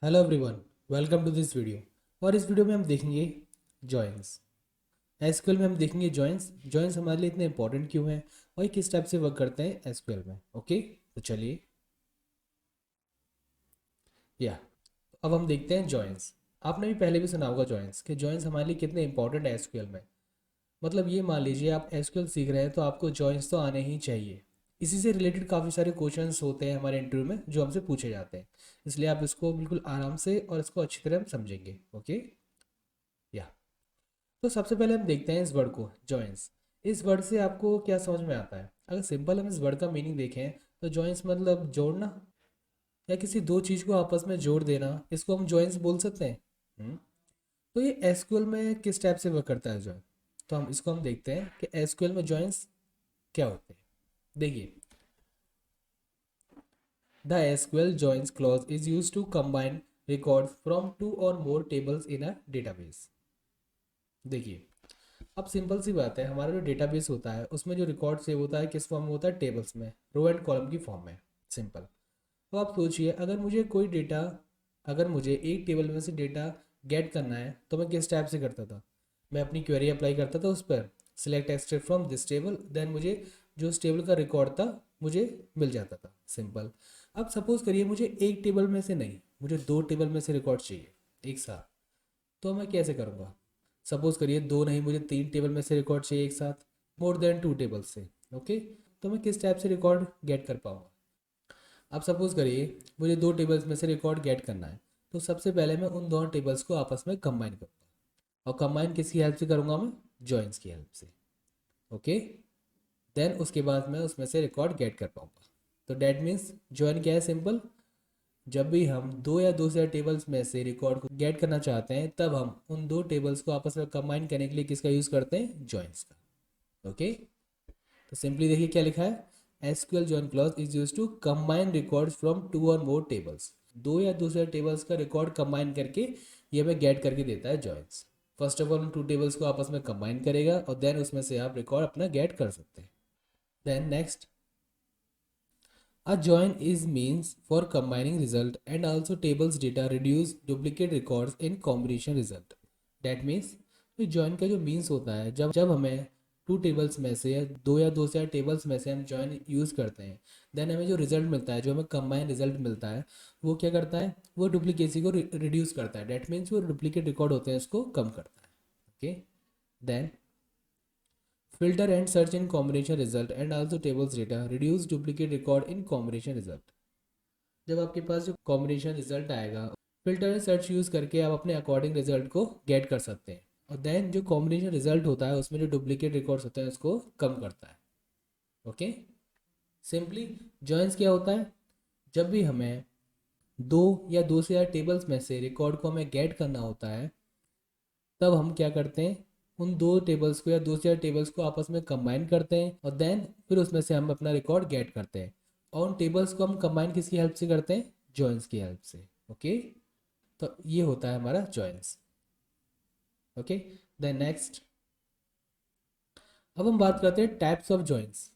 Hello everyone, welcome to this video. और इस video में हम देखेंगे जॉइंस। एसक्यूएल में हम देखेंगे जॉइंस। जॉइंस हमारे लिए इतने इंपॉर्टेंट क्यों हैं और ये किस टाइप से वर्क करते हैं एसक्यूएल में। ओके, तो चलिए या अब हम देखते हैं जॉइंस। आपने भी पहले भी सुना होगा जॉइंस कि जॉइंस हमारे लिए कितने इंपॉर्टेंट है एसक्यूएल में। मतलब ये मान लीजिए आप एसक्यूएल सीख रहे हैं तो आपको जॉइंस तो आने ही चाहिए। इसी से रिलेटेड काफ़ी सारे क्वेश्चंस होते हैं हमारे इंटरव्यू में जो हमसे पूछे जाते हैं, इसलिए आप इसको बिल्कुल आराम से और इसको अच्छी तरह समझेंगे। ओके या तो सबसे पहले हम देखते हैं इस वर्ड को जॉइंस। इस वर्ड से आपको क्या समझ में आता है? अगर सिंपल हम इस वर्ड का मीनिंग देखें तो जॉइंस मतलब जोड़ना या किसी दो चीज़ को आपस में जोड़ देना, इसको हम जॉइंस बोल सकते हैं। तो ये एसक्यूएल में किस टाइप से वर्क करता है जॉइन, तो हम देखते हैं कि एसक्यूएल में जॉइंस क्या होते हैं। देखिए, the SQL joins clause is use to combine records from two or more tables in a database. देखिए, अब सिंपल सी बात है, हमारा जो डेटाबेस होता है उसमें जो रिकॉर्ड सेव होता है किस फॉर्म में होता है? टेबल्स में, रो एंड कॉलम की फॉर्म में। सिंपल। तो आप सोचिए, अगर मुझे एक टेबल में से डेटा गेट करना है तो मैं किस टाइप से करता था? मैं अपनी क्वेरी अप्लाई करता था उस पर, select extract from this table, then मुझे जो उस टेबल का रिकॉर्ड था मुझे मिल जाता था। सिंपल। अब सपोज करिए मुझे एक टेबल में से नहीं, मुझे दो टेबल में से रिकॉर्ड चाहिए एक साथ, तो मैं कैसे करूँगा? सपोज करिए दो नहीं, मुझे तीन टेबल में से रिकॉर्ड चाहिए एक साथ, मोर देन टू टेबल से। ओके, तो मैं किस टाइप से रिकॉर्ड गेट कर पाऊँगा? अब सपोज करिए मुझे दो टेबल्स में से रिकॉर्ड गेट करना है, तो सबसे पहले मैं उन दोनों टेबल्स को आपस में कंबाइन करूँगा। और कंबाइन किसकी हेल्प से करूँगा? मैं जॉइंस की हेल्प से। ओके, देन उसके बाद मैं उसमें से रिकॉर्ड गेट कर पाऊँगा। तो डैट मीन्स जॉइन क्या है? सिंपल। जब भी हम दो या दो से ज्यादा टेबल्स में से रिकॉर्ड को गेट करना चाहते हैं तब हम उन दो टेबल्स को आपस में कंबाइन करने के लिए किसका यूज़ करते हैं? जॉइंस का। ओके, तो सिंपली देखिए क्या लिखा है, SQL join clause is use to combine records from two or more tables. दो या दो से ज्यादा टेबल्स का रिकॉर्ड कंबाइन करके ये हमें गेट करके देता है जॉइंस। फर्स्ट ऑफ ऑल उन टू टेबल्स को आपस में कंबाइन करेगा और देन उसमें से आप रिकॉर्ड अपना गेट कर सकते हैं। Then next, a join is means for combining result and also tables data reduce duplicate records in combination result. That means तो join का जो means होता है, जब जब हमें टू टेबल्स में से या दो से टेबल्स में से हम join यूज़ करते हैं, देन हमें जो रिजल्ट मिलता है, जो हमें कंबाइन रिजल्ट मिलता है, वो क्या करता है? वो डुप्लीकेसी को रिड्यूस करता है। डेट मीन्स वो डुप्लीकेट रिकॉर्ड होते हैं उसको कम करता है। Okay, then filter and search in combination result and also tables data reduce duplicate record in combination result। जब आपके पास जो कॉम्बिनेशन रिजल्ट आएगा, फिल्टर एंड सर्च यूज़ करके आप अपने अकॉर्डिंग रिजल्ट को गेट कर सकते हैं। और देन जो कॉम्बिनेशन रिजल्ट होता है उसमें जो डुप्लीकेट रिकॉर्ड्स होते हैं उसको कम करता है। ओके, सिंपली जॉइंस क्या होता है? जब भी हमें दो या दो से ज़्यादा टेबल्स में से रिकॉर्ड को हमें गेट करना होता है, तब हम क्या करते हैं? उन दो टेबल्स को या दो से ज़्यादा टेबल्स को आपस में कंबाइन करते हैं और देन फिर उसमें से हम अपना रिकॉर्ड गेट करते हैं। और उन टेबल्स को हम कंबाइन किसकी हेल्प से करते हैं? जॉइंस की हेल्प से। ओके, तो ये होता है हमारा जॉइंस। ओके, देन नेक्स्ट, अब हम बात करते हैं टाइप्स ऑफ जॉइंस।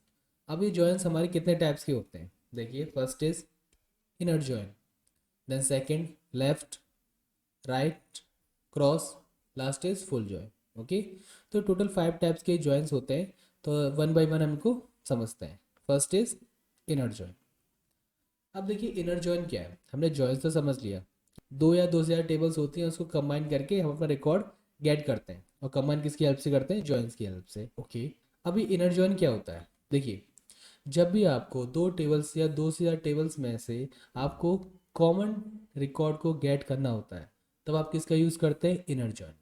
अब ये जॉइंस हमारे कितने टाइप्स के होते हैं? देखिए, first is inner join, then second left, right, cross, last is full join. Okay, तो टोटल फाइव टाइप्स के जॉइंस होते हैं। तो वन बाय वन हमको समझते हैं। First is inner join. अब देखिए इनर जॉइन क्या है, हमने जॉइंस तो समझ लिया, दो या दो से ज़्यादा टेबल्स होती हैं उसको कंबाइन करके हम अपना रिकॉर्ड गेट करते हैं। और कंबाइन किसकी हेल्प से करते हैं? जॉइंस की हेल्प से। ओके, अभी इनर जॉइन क्या होता है? देखिए, जब भी आपको दो टेबल्स या दो से ज़्यादा टेबल्स में से आपको कॉमन रिकॉर्ड को गेट करना होता है, तब आप किसका यूज़ करते हैं? Inner join.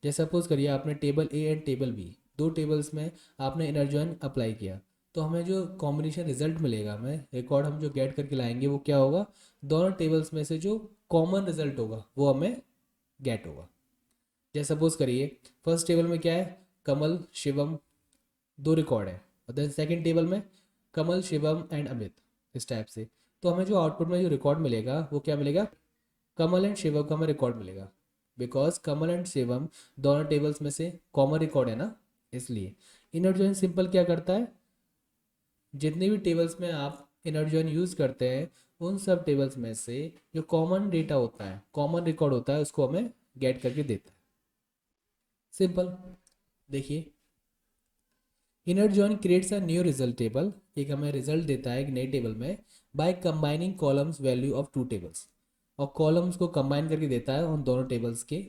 जैसे सपोज करिए आपने table A and table B, दो टेबल्स में आपने इनर जॉइन अप्लाई किया, तो हमें जो कॉम्बिनेशन रिजल्ट मिलेगा, हमें रिकॉर्ड हम जो गेट करके लाएंगे वो क्या होगा? दोनों टेबल्स में से जो कॉमन रिजल्ट होगा वो हमें गेट होगा। जैसे सपोज करिए फर्स्ट टेबल में क्या है? कमल, शिवम, दो रिकॉर्ड है। और देन सेकेंड टेबल में कमल, शिवम एंड अमित, इस टाइप से। तो हमें जो आउटपुट में जो रिकॉर्ड मिलेगा वो क्या मिलेगा? कमल एंड शिवम का हमें रिकॉर्ड मिलेगा, बिकॉज कमल एंड शिवम दोनों टेबल्स में से कॉमन रिकॉर्ड है ना, इसलिए। इनर जॉइन सिंपल क्या करता है? जितने भी टेबल्स में आप इनर जॉइन यूज़ करते हैं उन सब टेबल्स में से जो कॉमन डेटा होता है, कॉमन रिकॉर्ड होता है, उसको हमें गेट करके देता है। सिंपल। देखिए, inner join creates a new result table, एक हमें रिजल्ट देता है एक नई टेबल में by combining columns value of two tables, और कॉलम्स को कंबाइन करके देता है उन दोनों टेबल्स के,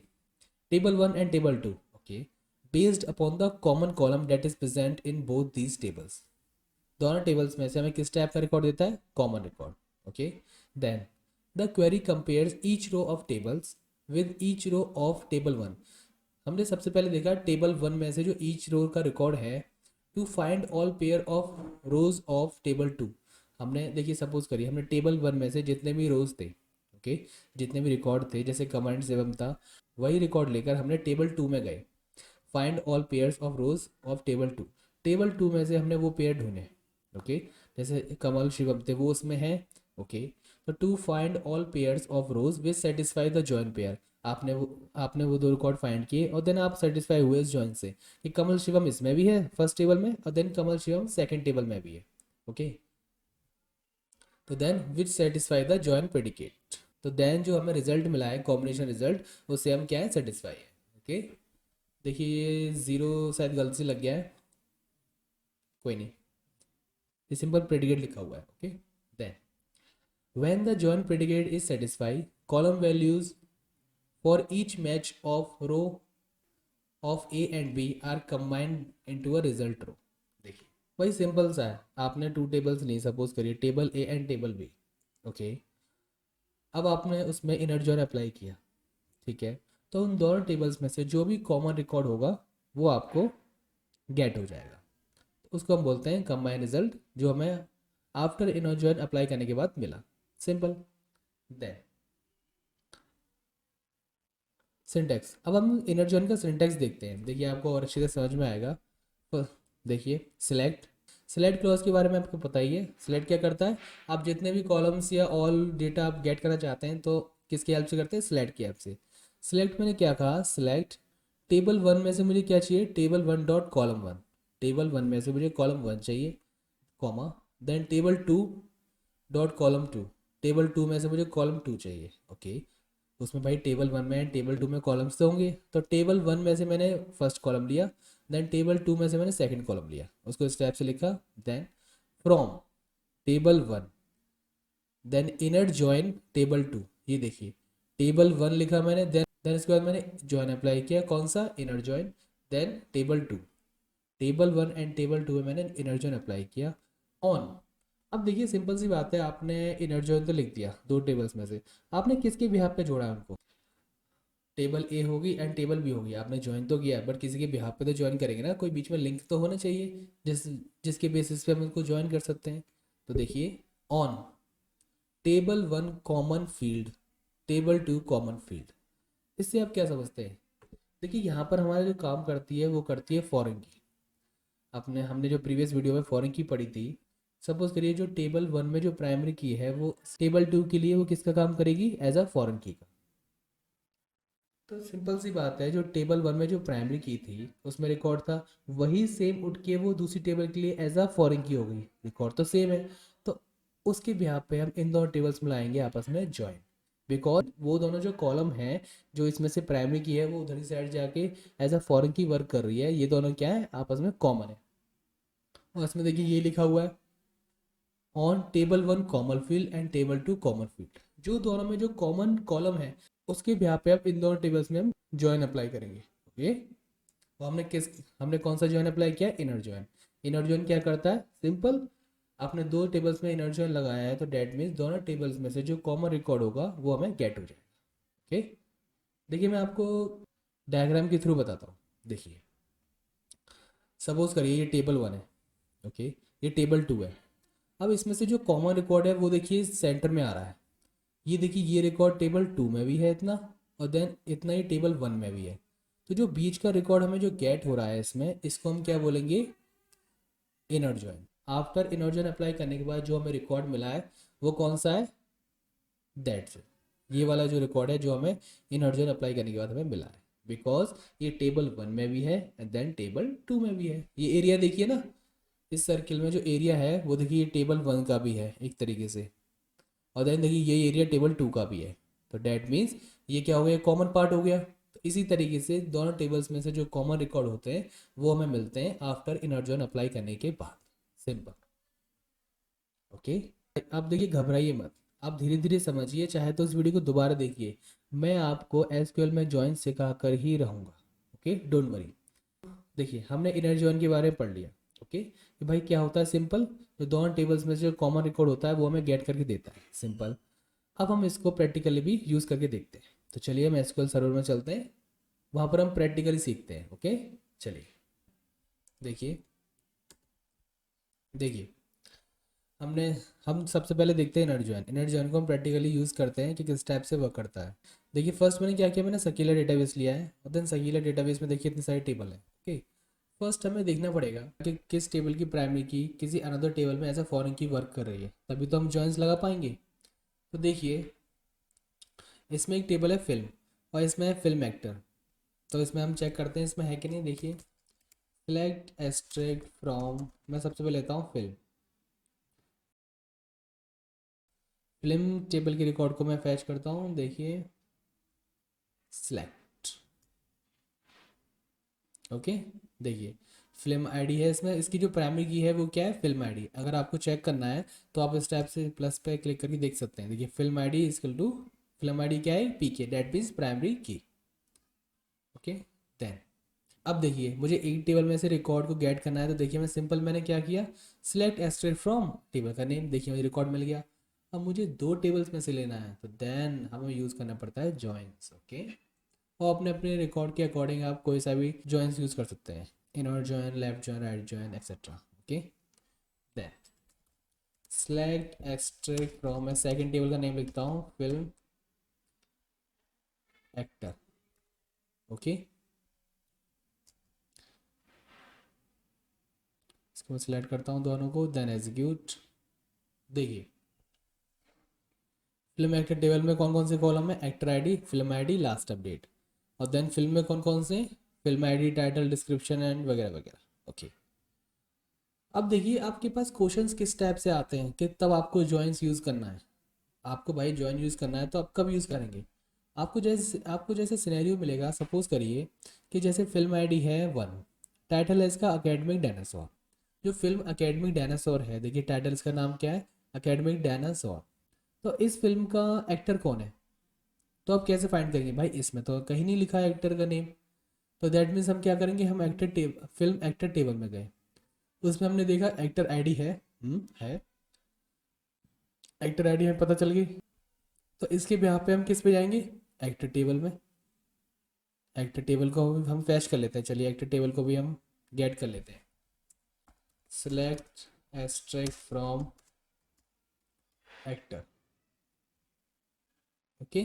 table one and table two, okay, based upon the common column that is present in both these tables. दोनों टेबल्स में से हमें किस टाइप का रिकॉर्ड देता है? Common record, okay. Then the query compares each row of tables with each row of table one. हमने सबसे पहले देखा टेबल वन में से जो ईच रो का रिकॉर्ड है, to find all pair of rows of table two. हमने देखिए, सपोज करिए हमने टेबल वन में से जितने भी रोज थे, ओके, जितने भी रिकॉर्ड थे, जैसे कमेंट्स एवं था, वही रिकॉर्ड लेकर हमने टेबल टू में गए। Find all pairs of rows of table two, table two में से हमने वो पेयर ढूंढे, ओके, जैसे कमल शिवम थे वो उसमें है, ओके। तो to find all pairs of rows which satisfy the join pair, आपने वो दो रिकॉर्ड फाइंड किए और देन आप सेटिस्फाई हुए इस जॉइन से कि कमल शिवम इसमें भी है फर्स्ट टेबल में, और then Kamal Shivam second table में भी है, ओके। तो then which satisfy the join predicate, तो देन जो हमें रिजल्ट मिला है कॉम्बिनेशन रिजल्ट, उससे हम क्या है? सेटिस्फाई है, ओके। देखिए ये जीरो शायद गलती से लग गया है, कोई नहीं, ये सिंपल प्रेडिकेट लिखा हुआ है, okay. Then when the join predicate is satisfy, column values for each match of row of A and B are combined into a result row. देखिए वही सिंपल सा है, आपने टू टेबल्स नहीं, सपोज करिए table A and table B, okay. अब आपने उसमें इनर जॉइन अप्लाई किया, ठीक है, तो उन दोनों टेबल्स में से जो भी कॉमन रिकॉर्ड होगा वो आपको गेट हो जाएगा, उसको हम बोलते हैं कंबाइन रिजल्ट, जो हमें आफ्टर इनर जॉइन अप्लाई करने के बाद मिला। सिंपल। देन सिंटेक्स, अब हम इनर जॉइन का सिंटेक्स देखते हैं, देखिए आपको और अच्छे से समझ में आएगा। तो देखिए सिलेक्ट, सिलेक्ट क्लॉज के बारे में आपको पता ही है, सिलेक्ट क्या करता है? आप जितने भी कॉलम्स या ऑल डेटा आप गेट करना चाहते हैं तो किसकी हेल्प से करते हैं? सिलेक्ट की हेल्प से। सिलेक्ट मैंने क्या कहा? सिलेक्ट टेबल वन में से मुझे क्या चाहिए? Table one dot column one, table one में से मुझे कॉलम वन चाहिए, comma, then table two dot column two, table two में से मुझे कॉलम टू चाहिए, ओके। उसमें भाई टेबल वन में टेबल टू में कॉलम्स तो होंगे, तो टेबल वन में से मैंने फर्स्ट कॉलम लिया, देन टेबल टू में से मैंने सेकंड कॉलम लिया, उसको इस टाइप से लिखा। Then from table one, then inner join table two, ये देखिए टेबल वन लिखा मैंने, देन इसके बाद मैंने जॉइन अप्लाई किया, कौन सा? Inner join. Then table two, table one and table two में मैंने इनर जॉइन अप्लाई किया ऑन। अब देखिए सिंपल सी बात है, आपने इनर जॉइन तो लिख दिया दो टेबल्स में से, आपने किसके बिहाफ पे जोड़ा है उनको? टेबल ए होगी एंड टेबल बी होगी, आपने ज्वाइन तो किया है बट किसी के बिहाफ पे तो ज्वाइन करेंगे ना, कोई बीच में लिंक तो होना चाहिए जिसके बेसिस पे हम उसको ज्वाइन कर सकते हैं। तो देखिए on table one common field, table two common field, इससे आप क्या समझते हैं? देखिए यहाँ पर हमारा जो काम करती है वो करती है फॉरेन की, अपने हमने जो प्रीवियस वीडियो में फॉरेन की पढ़ी थी, सपोज करिए जो टेबल वन में जो प्राइमरी की है वो टेबल टू के लिए वो किसका काम करेगी? एज अ फॉरेन की का। तो सिंपल सी बात है, जो टेबल वन में जो प्राइमरी की थी उसमें रिकॉर्ड था, वही सेम उठ के वो दूसरी टेबल के लिए एज अ फॉरेन की हो गई, रिकॉर्ड तो सेम है। तो उसके बिहाफ पे हम इन दोनों टेबल्स में लाएंगे आपस में ज्वाइन, बिकॉज वो दोनों जो कॉलम है जो इसमें से प्राइमरी की है वो उधर ही साइड जाके एज अ फॉरेन की वर्क कर रही है, ये दोनों क्या है? आपस में कॉमन है। और इसमें देखिए ये लिखा हुआ है on table one common field and table two common field, जो दोनों में जो कॉमन कॉलम है उसके भी यहाँ पे आप इन दोनों टेबल्स में हम ज्वाइन अप्लाई करेंगे, ओके। तो हमने कौन सा ज्वाइन अप्लाई किया? Inner join. इनर ज्वाइन क्या करता है? सिंपल, आपने दो टेबल्स में इनर ज्वाइन लगाया है तो डेट मीन्स दोनों टेबल्स में से जो कॉमन रिकॉर्ड होगा वो हमें गेट हो जाएगा, ओके। देखिए मैं आपको डायग्राम के थ्रू बताता हूँ। देखिए सपोज करिए ये टेबल वन है, ओके, ये टेबल टू है। अब इसमें से जो कॉमन रिकॉर्ड है वो देखिए सेंटर में आ रहा है, ये देखिए ये रिकॉर्ड टेबल टू में भी है इतना, और देन इतना ही टेबल वन में भी है। तो जो बीच का रिकॉर्ड हमें जो गेट हो रहा है इसमें, इसको हम क्या बोलेंगे? Inner join. After inner join apply करने के बाद जो हमें रिकॉर्ड मिला है वो कौन सा है? दैट्स इट, ये वाला जो रिकॉर्ड है जो हमें इनर जॉइन अप्लाई करने के बाद हमें मिला है, बिकॉज ये टेबल वन में भी है एंड देन टेबल टू में भी है। ये एरिया देखिए ना, इस सर्किल में जो एरिया है वो देखिए ये टेबल वन का भी है एक तरीके से, और देन देखिए ये एरिया टेबल 2 का भी है, तो डैट मीन्स ये क्या हो गया, कॉमन पार्ट हो गया। तो इसी तरीके से दोनों टेबल्स में से जो कॉमन रिकॉर्ड होते हैं वो हमें मिलते हैं आफ्टर इनर जॉइन अप्लाई करने के बाद। सिंपल। ओके। अब देखिए घबराइए मत, आप धीरे धीरे समझिए, चाहे तो इस वीडियो को दोबारा देखिए, मैं आपको एसक्यूएल में जॉइन सिखा कर ही रहूँगा। Okay, don't worry. देखिए हमने इनर जॉइन के बारे में पढ़ लिया। ओके, कि भाई क्या होता है, सिंपल, जो दोनों टेबल्स में से जो कॉमन रिकॉर्ड होता है वो हमें गेट करके देता है, सिंपल। अब हम इसको प्रैक्टिकली भी यूज़ करके देखते हैं। तो चलिए हम एसक्यूएल सर्वर में चलते हैं, वहाँ पर हम प्रैक्टिकली सीखते हैं। ओके, चलिए देखिए। देखिए हमने हम सबसे पहले देखते हैं इनर जॉइन। इनर जॉइन को हम प्रैक्टिकली यूज़ करते हैं कि किस टाइप से वर्क करता है। देखिए फर्स्ट मैंने क्या किया, मैंने सर्कुलर डेटाबेस लिया है, और देन सर्कुलर डेटाबेस में देखिए इतनी सारी टेबल है। ओके, फर्स्ट हमें देखना पड़ेगा कि किस टेबल की प्राइमरी की किसी अनदर टेबल में एज अ फॉरेन की वर्क कर रही है, तभी तो हम जॉइंस लगा पाएंगे। तो देखिए इसमें एक टेबल है फिल्म, और इसमें है फिल्म एक्टर। तो इसमें हम चेक करते हैं इसमें है कि नहीं। देखिए सिलेक्ट एक्सट्रैक्ट फ्रॉम, मैं सबसे पहले लेता हूँ फिल्म। फिल्म टेबल के रिकॉर्ड को मैं फैच करता हूँ। देखिए सिलेक्ट। ओके, देखिए फिल्म आईडी है इसमें, इसकी जो प्राइमरी की है वो क्या है, फिल्म आईडी। अगर आपको चेक करना है तो आप इस टाइप से प्लस पे क्लिक करके देख सकते हैं। देखिए film ID equal to, film ID क्या है, PK, that means primary key. Okay, then अब देखिए मुझे एक टेबल में से रिकॉर्ड को गेट करना है, तो देखिए मैं सिंपल मैंने क्या किया, सिलेक्ट एक्सट्रैक्ट फ्रॉम टेबल का नेम। देखिए मुझे रिकॉर्ड मिल गया। अब मुझे दो टेबल्स में से लेना है, तो देन हमें यूज़ करना पड़ता है जॉइंस। ओके, और अपने अपने रिकॉर्ड के अकॉर्डिंग आप कोई सा भी जॉइंस यूज़ कर सकते हैं, inner join, left join, right join, etcetera. Okay, then select extract from, मैं सेकंड टेबल का नेम लिखता हूँ फिल्म एक्टर। ओके, इसको मैं सिलेक्ट करता हूँ दोनों को, देन एग्जीक्यूट। देखिए फिल्म एक्टर टेबल में कौन कौन से कॉलम है, actor ID, film ID, last update. और देन फिल्म में कौन कौन से, film ID, title, description and वगैरह वगैरह। ओके, अब देखिए आपके पास क्वेश्चंस किस टाइप से आते हैं कि तब आपको जॉइंस यूज़ करना है। आपको भाई जॉइन यूज़ करना है तो आप कब यूज़ करेंगे, आपको जैसे सिनेरियो मिलेगा, सपोज करिए कि जैसे फिल्म आईडी है 1, टाइटल है इसका अकेडमिक डायनासोर। जो फिल्म अकेडमिक डायनासोर है, देखिए टाइटल इसका नाम क्या है, अकेडमिक डायनासोर। तो इस फिल्म का एक्टर कौन है, तो आप कैसे फाइंड करेंगे, भाई इसमें तो कहीं नहीं लिखा है एक्टर का नेम। तो दैट मीन्स हम क्या करेंगे, हम फिल्म एक्टर टेबल में गए, उसमें हमने देखा एक्टर आईडी है, है, एक्टर आईडी हमें पता चल गई। तो इसके ब्याह पे हम किस पे जाएंगे, एक्टर टेबल में। एक्टर टेबल को हम फैच कर लेते हैं, चलिए एक्टर टेबल को भी हम गेट कर लेते हैं। Select extract from actor. Okay,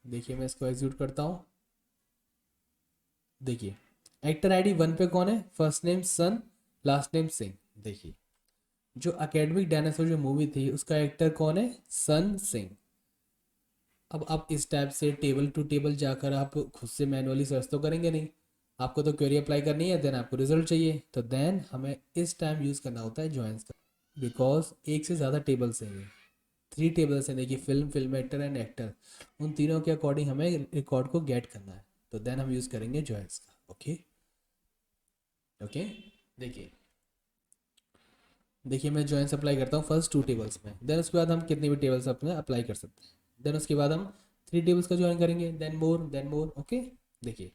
देखिए मैं इसको एग्जीक्यूट करता हूँ। देखिए एक्टर आईडी 1 पे कौन है, फर्स्ट नेम सन, लास्ट नेम सिंह। देखिए जो अकेडमिक डायनासोर जो मूवी थी उसका एक्टर कौन है, सन सिंह। अब आप इस टाइप से टेबल टू टेबल जाकर आप खुद से मैनुअली सर्च तो करेंगे नहीं, आपको तो क्वेरी अप्लाई करनी है, देन आपको रिजल्ट चाहिए, तो देन हमें इस टाइम यूज़ करना होता है जॉइंस का। बिकॉज एक से ज़्यादा टेबल्स हैं ये, 3 टेबल्स हैं। देखिए film, film actor and actor, उन तीनों के अकॉर्डिंग हमें रिकॉर्ड को गेट करना है, तो देन हम यूज़ करेंगे जॉइंस का। ओके, ओके, देखिए देखिए मैं जॉइंस अप्लाई करता हूँ फर्स्ट 2 टेबल्स में, देन उसके बाद हम कितनी भी टेबल्स अपने अप्लाई कर सकते हैं, देन उसके बाद हम 3 टेबल्स का ज्वाइन करेंगे, देन मोर, देन मोर। ओके, देखिए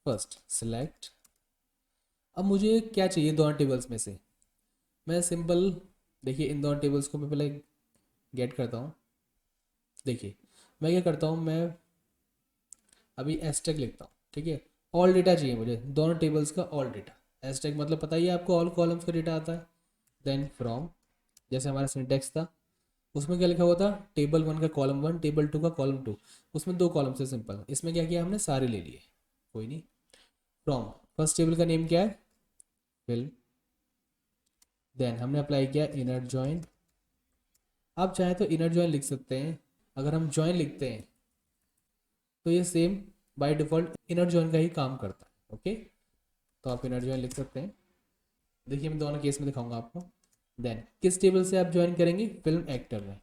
फर्स्ट सिलेक्ट। अब मुझे क्या चाहिए दोनों टेबल्स में से, मैं सिंपल, देखिए इन दोनों टेबल्स को मैं पहले गेट करता हूँ। देखिए मैं क्या करता हूँ, मैं अभी एस्टेक लिखता हूँ, ठीक है। ऑल डेटा चाहिए मुझे दोनों टेबल्स का, ऑल डेटा। एस्टेक मतलब पता ही है आपको, ऑल कॉलम्स का डेटा आता है। देन फ्रॉम, जैसे हमारा सिंटेक्स था उसमें क्या लिखा हुआ था, टेबल 1 का कॉलम 1, टेबल 2 का कॉलम 2, उसमें 2 कॉलम से सिंपल, इसमें क्या किया हमने, सारे ले लिए, कोई नहीं। फ्रॉम, फर्स्ट टेबल का नेम क्या है, फिल्म। देन हमने अप्लाई किया इनर जॉइन। आप चाहे तो इनर जॉइन लिख सकते हैं, अगर हम जॉइन लिखते हैं तो ये same by default inner join का ही काम करता है। ओके, तो आप इनर जॉइन लिख सकते हैं। देखिए मैं दोनों केस में दिखाऊंगा आपको। देन किस टेबल से आप ज्वाइन करेंगे, फिल्म एक्टर में।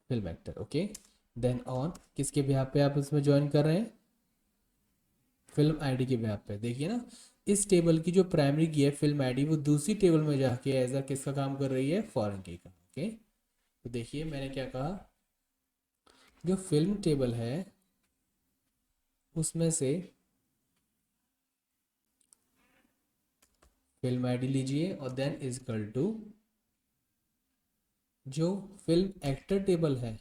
Film actor. Okay, then on किसके बिहाफ पे आप इसमें ज्वाइन कर रहे हैं, फिल्म आईडी के बिहाफ पे। देखिए ना, इस टेबल की जो प्राइमरी की है फिल्म आईडी, वो दूसरी टेबल में जाके एज अ किसका काम कर रही है, फॉरेन की का। ओके, तो देखिए मैंने क्या कहा, जो फिल्म टेबल है उसमें से फिल्म आईडी लीजिए और देन इज इक्वल टू जो फिल्म एक्टर टेबल है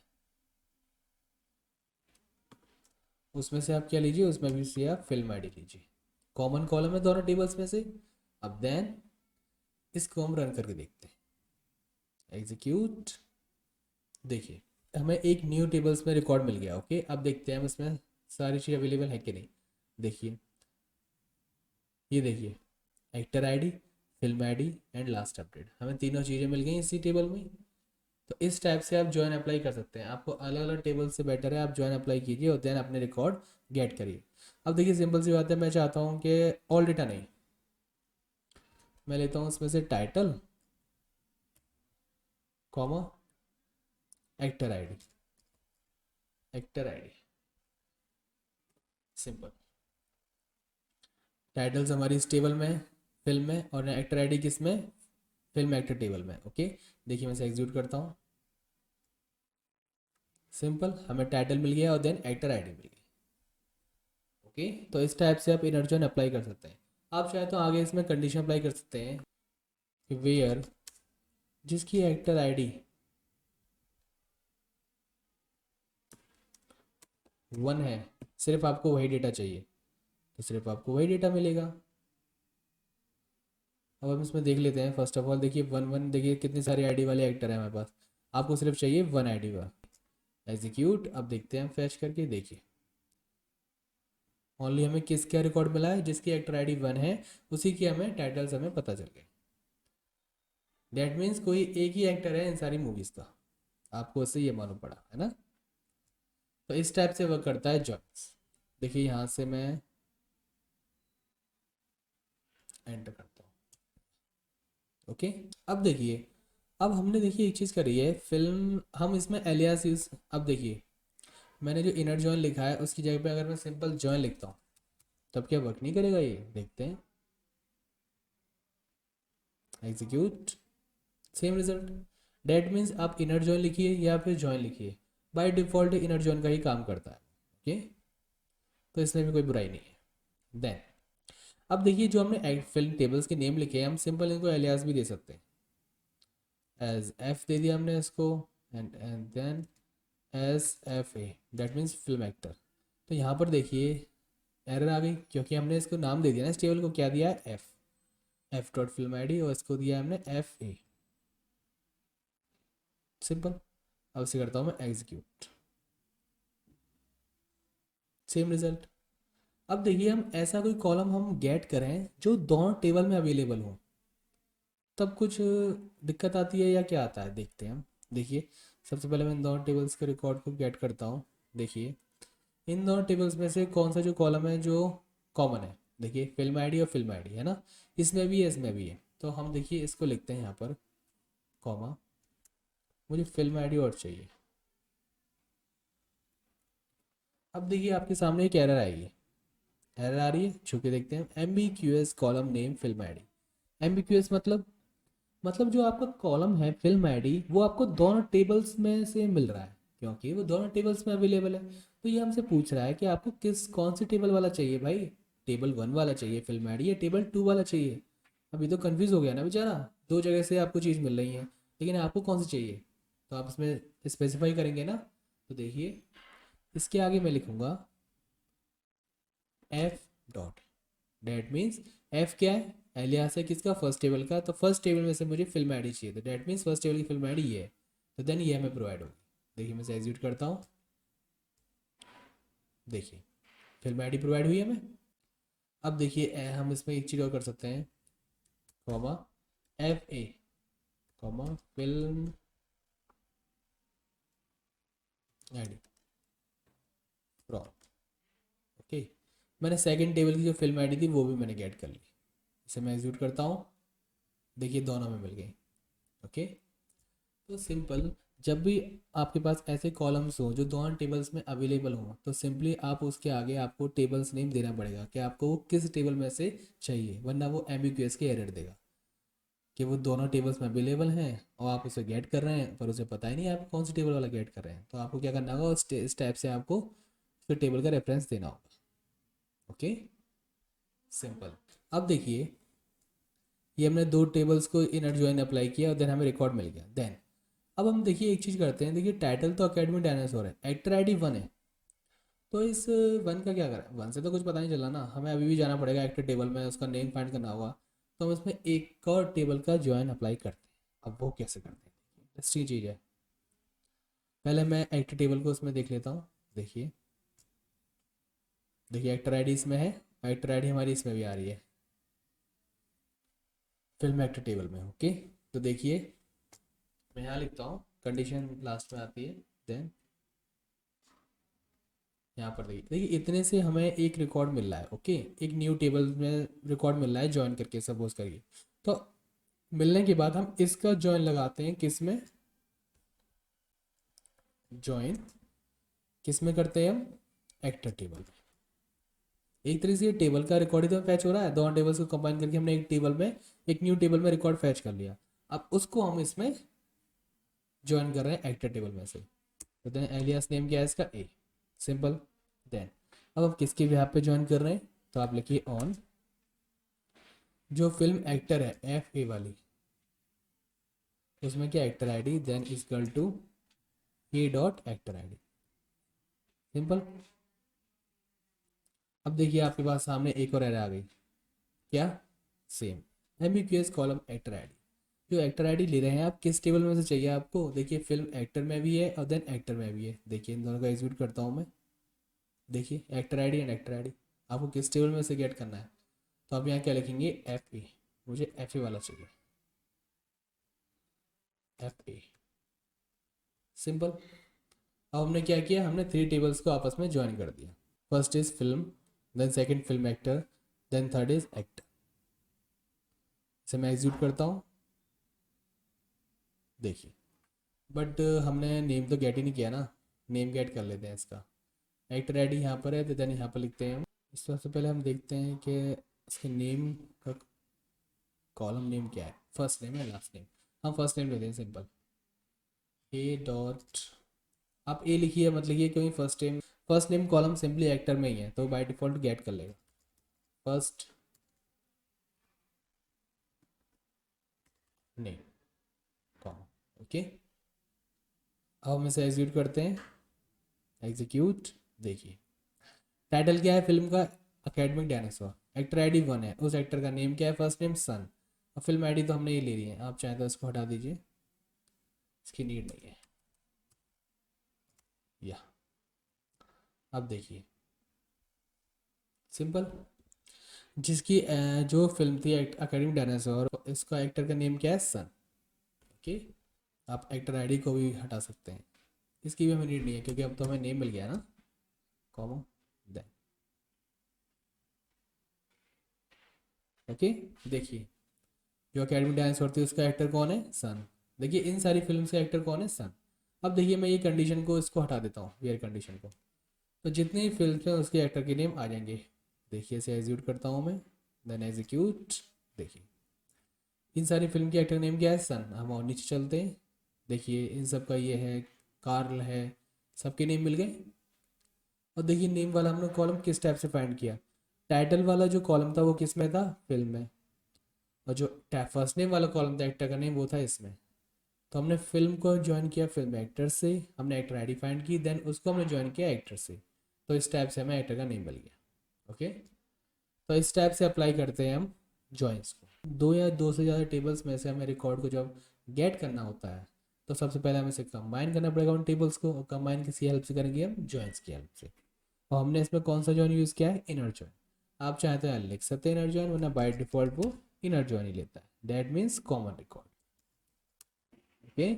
उसमें से आप क्या लीजिए, उसमें भी से आप फिल्म आईडी लीजिए। कॉमन कॉलम है दोनों टेबल्स में से। अब देन इसको हम रन करके देखते हैं, एग्जीक्यूट। देखिए हमें एक न्यू टेबल्स में रिकॉर्ड मिल गया। ओके, अब देखते हैं हम इसमें सारी चीज़ अवेलेबल है कि नहीं। देखिए, ये देखिए, actor ID, film ID and last update, हमें तीनों चीज़ें मिल गई इसी टेबल में। तो इस टाइप से आप ज्वाइन अप्लाई कर सकते हैं। आपको अलग अलग टेबल से बेटर है आप ज्वाइन अप्लाई कीजिए और देन अपने रिकॉर्ड गेट करिए। अब देखिए सिंपल सी बात है, मैं चाहता हूँ कि ऑल डेटा नहीं, मैं लेता हूँ इसमें से title comma actor ID, actor ID simple. Titles हमारी इस टेबल में है, फिल्म में, और एक्टर आईडी किस में, फिल्म एक्टर टेबल में। ओके, देखिए मैं इसे एग्जीक्यूट करता हूँ, सिंपल, हमें टाइटल मिल गया और देन एक्टर आईडी मिल गई। ओके, तो इस टाइप से आप इनर जॉइन अप्लाई कर सकते हैं। आप चाहे तो आगे इसमें कंडीशन अप्लाई कर सकते हैं कि वेयर जिसकी एक्टर आईडी 1 है, सिर्फ आपको वही डेटा चाहिए तो सिर्फ आपको वही डेटा मिलेगा। अब हम इसमें देख लेते हैं। फर्स्ट ऑफ ऑल देखिए 1 1, देखिए कितनी सारी आईडी वाले एक्टर हैं हमारे पास, आपको सिर्फ चाहिए 1 आईडी का। एग्जीक्यूट, अब देखते हैं हम फैच करके। देखिए ओनली हमें किसका रिकॉर्ड मिला है, जिसकी एक्टर आईडी 1 है उसी की हमें टाइटल्स हमें पता चल गए। डेट मीन्स कोई एक ही एक्टर है इन सारी मूवीज़ का, आपको उससे ये मालूम पड़ा है ना। तो इस टाइप से वर्क करता है जॉइंस। देखिए यहाँ से मैं एंटर करता हूँ। ओके, अब देखिए, अब हमने देखिए एक चीज़ करी है, फिल्म हम इसमें एलियास यूज। अब देखिए मैंने जो इनर जॉइन लिखा है उसकी जगह पे अगर मैं सिंपल जॉइन लिखता हूँ तब क्या वर्क नहीं करेगा, ये देखते हैं। Execute, same result. That means आप इनर जॉइन लिखिए या फिर जॉइन लिखिए, बाय डिफ़ॉल्ट इनर जॉइन का ही काम करता है। ओके, तो इसमें भी कोई बुराई नहीं है। देन अब देखिए जो हमने फिल्म टेबल्स के नेम लिखे हैं, हम सिंपल इनको एलियास भी दे सकते हैं। एज एफ दे दिया हमने इसको, and then S F A, that means film actor. तो यहाँ पर देखिए एरर आ गई क्योंकि हमने इसको नाम दे दिया ना, इस टेबल को क्या दिया है, F, F dot film I D, और इसको दिया हमने एफ ए। सिंपल, अब इसे करता हूँ मैं एग्जीक्यूट, सेम रिजल्ट। अब देखिए हम ऐसा कोई कॉलम हम गेट करें जो दोनों टेबल में अवेलेबल हो, तब कुछ दिक्कत आती है या क्या आता है, देखते हैं हम। देखिए सबसे पहले मैं इन दोनों टेबल्स के रिकॉर्ड को गेट करता हूँ। देखिए इन दोनों टेबल्स में से कौन सा जो कॉलम है जो कॉमन है, देखिए फिल्म आईडी और फिल्म आईडी है ना, इसमें भी है इसमें भी है। तो हम देखिए इसको लिखते हैं यहाँ पर कॉमा, मुझे फिल्म आईडी और चाहिए। अब देखिए आपके सामने एक एरर आएगी, एरर आ रही है, छू के देखते हैं। M B Q S column name film ID. M B Q S मतलब जो आपका कॉलम है फिल्म आईडी वो आपको दोनों टेबल्स में से मिल रहा है क्योंकि वो दोनों टेबल्स में अवेलेबल है। तो ये हमसे पूछ रहा है कि आपको कौन सी टेबल वाला चाहिए भाई, टेबल 1 वाला चाहिए फिल्म आईडी या टेबल 2 वाला चाहिए। अभी तो कंफ्यूज हो गया ना बेचारा, दो जगह से आपको चीज़ मिल रही है, लेकिन आपको कौन सी चाहिए, तो आप इसमें स्पेसिफाई करेंगे ना। तो देखिए इसके आगे मैं लिखूँगा F dot, that means F क्या है, एलियास है किसका, फर्स्ट टेबल का। तो फर्स्ट टेबल में से मुझे फिल्म आईडी चाहिए, तो डेट मीन्स फर्स्ट टेबल की फिल्म आईडी ये है, तो देन ये हमें प्रोवाइड होगी। देखिए मैं इसे एग्जीक्यूट करता हूँ, देखिए फिल्म आईडी प्रोवाइड हुई हमें। अब देखिए हम इसमें एक चीज़ और कर सकते हैं, comma F A comma film ID from. Okay, मैंने सेकंड टेबल की जो फिल्म आईडी थी वो भी मैंने गेट कर ली। इसे मैं एग्जीक्यूट करता हूँ, देखिए दोनों में मिल गई। ओके, तो सिंपल, जब भी आपके पास ऐसे कॉलम्स हो जो दोनों टेबल्स में अवेलेबल हो, तो सिंपली आप उसके आगे आपको टेबल्स नेम देना पड़ेगा कि आपको वो किस टेबल में से चाहिए, वरना वो एम्बिग्यूअस के एरर देगा कि वो दोनों टेबल्स में अवेलेबल हैं और आप उसे गेट कर रहे हैं पर उसे पता ही नहीं है आप कौन सी टेबल वाला गेट कर रहे हैं। तो आपको क्या करना होगा, उस टाइप से आपको फिर टेबल का रेफरेंस देना होगा। Okay, simple. अब देखिए, ये हमने दो टेबल्स को इनर ज्वाइन अप्लाई किया और देन हमें रिकॉर्ड मिल गया। देन अब हम देखिए एक चीज़ करते हैं। देखिए टाइटल तो अकेडमिक डायनासोर है, एक्टर आईडी 1 है, तो इस 1 का क्या करें। 1 से तो कुछ पता नहीं चला ना, हमें अभी भी जाना पड़ेगा एक्टर टेबल में, उसका नेम फाइंड करना होगा। तो हम इसमें एक और टेबल का ज्वाइन अप्लाई करते हैं। अब वो कैसे करते हैं, इंटरेस्टिंग चीज़ है। पहले मैं एक्टर टेबल को उसमें देख लेता हूँ। देखिए देखिए एक्टर आईडी इसमें है, एक्टर आईडी हमारी इसमें भी आ रही है, फिल्म एक्टर टेबल में। ओके, तो देखिए मैं यहाँ लिखता हूँ, कंडीशन लास्ट में आती है। देन यहाँ पर देखिए देखिए इतने से हमें एक रिकॉर्ड मिल रहा है। ओके, एक न्यू टेबल में रिकॉर्ड मिल रहा है ज्वाइन करके, सपोज करिए। तो मिलने के बाद हम इसका ज्वाइन लगाते हैं किस में, ज्वाइन किस में करते हैं हम, एक्टर टेबल में। एक तरीके से ये टेबल का रिकॉर्ड ही तो फैच हो रहा है, दोनों टेबल्स को कंबाइन करके हमने एक टेबल में, एक न्यू टेबल में रिकॉर्ड फैच कर लिया। अब उसको हम इसमें ज्वाइन कर रहे हैं एक्टर टेबल में से। तो देन एलियास नेम क्या है इसका, ए, सिंपल। देन अब हम किसके भी पे ज्वाइन कर रहे हैं, तो आप लिखिए ऑन जो फिल्म एक्टर है एफ ए वाली, उसमें क्या actor ID, then equal to A dot actor ID, simple. अब देखिए आपके पास सामने एक और एरर आ गई, क्या, same ambiguous column actor ID. जो एक्टर आईडी ले रहे हैं आप किस टेबल में से चाहिए आपको, देखिए फिल्म एक्टर में भी है और देन एक्टर में भी है। देखिए इन दोनों का एग्जीक्यूट करता हूँ मैं। देखिए actor ID and actor ID, आपको किस टेबल में से गेट करना है। तो आप यहाँ क्या लिखेंगे, एफ ए, मुझे एफ ए वाला चाहिए, एफ ए, सिंपल। अब हमने क्या किया, हमने 3 टेबल्स को आपस में ज्वाइन कर दिया। First is film, then second film actor, then third is actor. इसे मैं एग्जीक्यूट करता हूँ। देखिए बट हमने नेम तो गेट ही नहीं किया ना, नेम गेट कर लेते हैं इसका। एक्टर आईडी यहाँ पर है तो देन यहाँ पर लिखते हैं हम। इस सबसे पहले हम देखते हैं कि इसके नेम का कॉलम नेम क्या है, फर्स्ट नेम है लास्ट नेम। हम फर्स्ट नेम लेते हैं सिंपल, ए डॉट, आप ए लिखिए मत लिखिए क्योंकि first name column simply actor में ही है तो बाय डिफॉल्ट गेट कर लेगा फर्स्ट नेम कॉलम। ओके, अब हम इसे एग्जीक्यूट करते हैं, एग्जीक्यूट। देखिए टाइटल क्या है फिल्म का, अकेडमिक डायनासोर, एक्टर आईडी 1 है, उस एक्टर का नेम क्या है, फर्स्ट नेम सन, और फिल्म आईडी तो हमने ये ले ली है, आप चाहें तो इसको हटा दीजिए, इसकी नीड नहीं है। या अब देखिए सिंपल, जिसकी जो फिल्म थी अकेडमिक डायनासोर, इसका एक्टर का नेम क्या है, सन। ओके, आप एक्टर आईडी को भी हटा सकते हैं, इसकी भी हमें नीड नहीं है क्योंकि अब तो हमें नेम मिल गया ना, कॉमा देन। ओके, देखिए जो अकेडमिक डायनासोर थी उसका एक्टर कौन है, सन। देखिए इन सारी फिल्म का एक्टर कौन है, सन। अब देखिए मैं ये कंडीशन को इसको हटा देता हूँ, वेयर कंडीशन को, तो जितनी फिल्म हैं उसके एक्टर के नेम आ जाएंगे। देखिए इसे एग्जीक्यूट करता हूँ मैं, देन एग्जीक्यूट। देखिए इन सारी फिल्म के एक्टर नेम क्या है, सन। हम और नीचे चलते हैं, देखिए इन सब का ये है, कार्ल है, सबके नेम मिल गए। और देखिए नेम वाला हमने कॉलम किस टाइप से फाइंड किया, टाइटल वाला जो कॉलम था वो किस में था, फिल्म में, और जो फर्स्ट नेम वाला कॉलम था एक्टर का नेम वो था इसमें। तो हमने फिल्म को ज्वाइन किया फिल्म एक्टर से, हमने एक्टर आईडी फाइंड की, देन उसको हमने ज्वाइन किया एक्टर से, तो इस टाइप से हमें एक्टर का नेम मिल गया। ओके, तो इस टाइप से अप्लाई करते हैं हम जॉइंस को। दो या दो से ज़्यादा टेबल्स में से हमें रिकॉर्ड को जब गेट करना होता है तो सबसे पहले हमें इसे कंबाइन करना पड़ेगा उन टेबल्स को, और कंबाइन किसी हेल्प से करेंगे हम, जॉइंस की हेल्प से। और हमने इसमें कौन सा जॉइन यूज़ किया है, इनर जॉइन। आप चाहते हैं लिख सकते हैं इनर जॉइन, वरना बाय डिफॉल्ट वो इनर जॉइन ही लेता है, that means common record. Okay,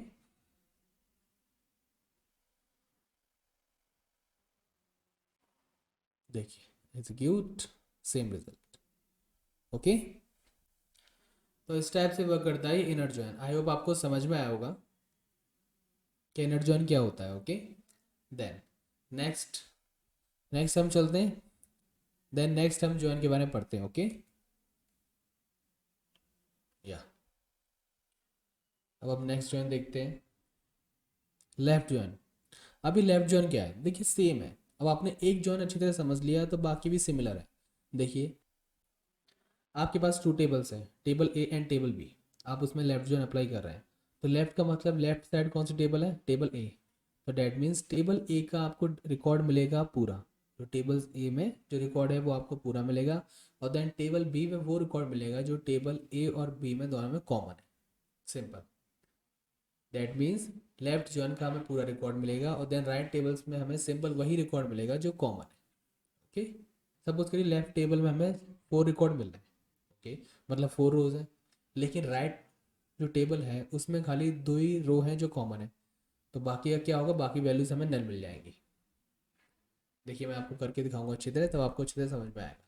देखिए एग्जीक्यूट, सेम रिजल्ट। ओके, तो इस टाइप से वर्क करता है इनर जॉइन। आई होप आपको समझ में आया होगा। कि इनर जॉइन क्या होता है। ओके, देन नेक्स्ट नेक्स्ट हम चलते हैं, देन नेक्स्ट हम जॉइन के बारे में पढ़ते हैं। ओके, या अब हम नेक्स्ट जॉइन देखते हैं, लेफ्ट जॉइन। अभी लेफ्ट जॉइन क्या है, देखिए सेम है। अब आपने एक जॉइन अच्छी तरह समझ लिया तो बाकी भी सिमिलर है। देखिए आपके पास टू टेबल्स हैं, table A and table B, आप उसमें लेफ्ट जॉइन अप्लाई कर रहे हैं। तो लेफ्ट का मतलब लेफ्ट साइड कौन सी टेबल है, टेबल ए। तो डैट मीन्स टेबल ए का आपको रिकॉर्ड मिलेगा पूरा, तो टेबल ए में जो रिकॉर्ड है वो आपको पूरा मिलेगा। और देन टेबल बी में वो रिकॉर्ड मिलेगा जो टेबल ए और बी में दोनों में कॉमन है। Simple, that means left join का हमें पूरा रिकॉर्ड मिलेगा और देन राइट टेबल्स में हमें सिंपल वही रिकॉर्ड मिलेगा जो कॉमन है। ओके, सपोज करिए लेफ्ट टेबल में हमें 4 रिकॉर्ड मिल रहे हैं। ओके, मतलब 4 रोज है, लेकिन राइट जो टेबल है उसमें खाली 2 ही रो हैं जो कॉमन है। तो बाकी का क्या होगा, बाकी वैल्यूज हमें नल मिल जाएंगी। देखिए मैं आपको करके दिखाऊंगा अच्छी तरह, तब आपको अच्छी तरह समझ में आएगा।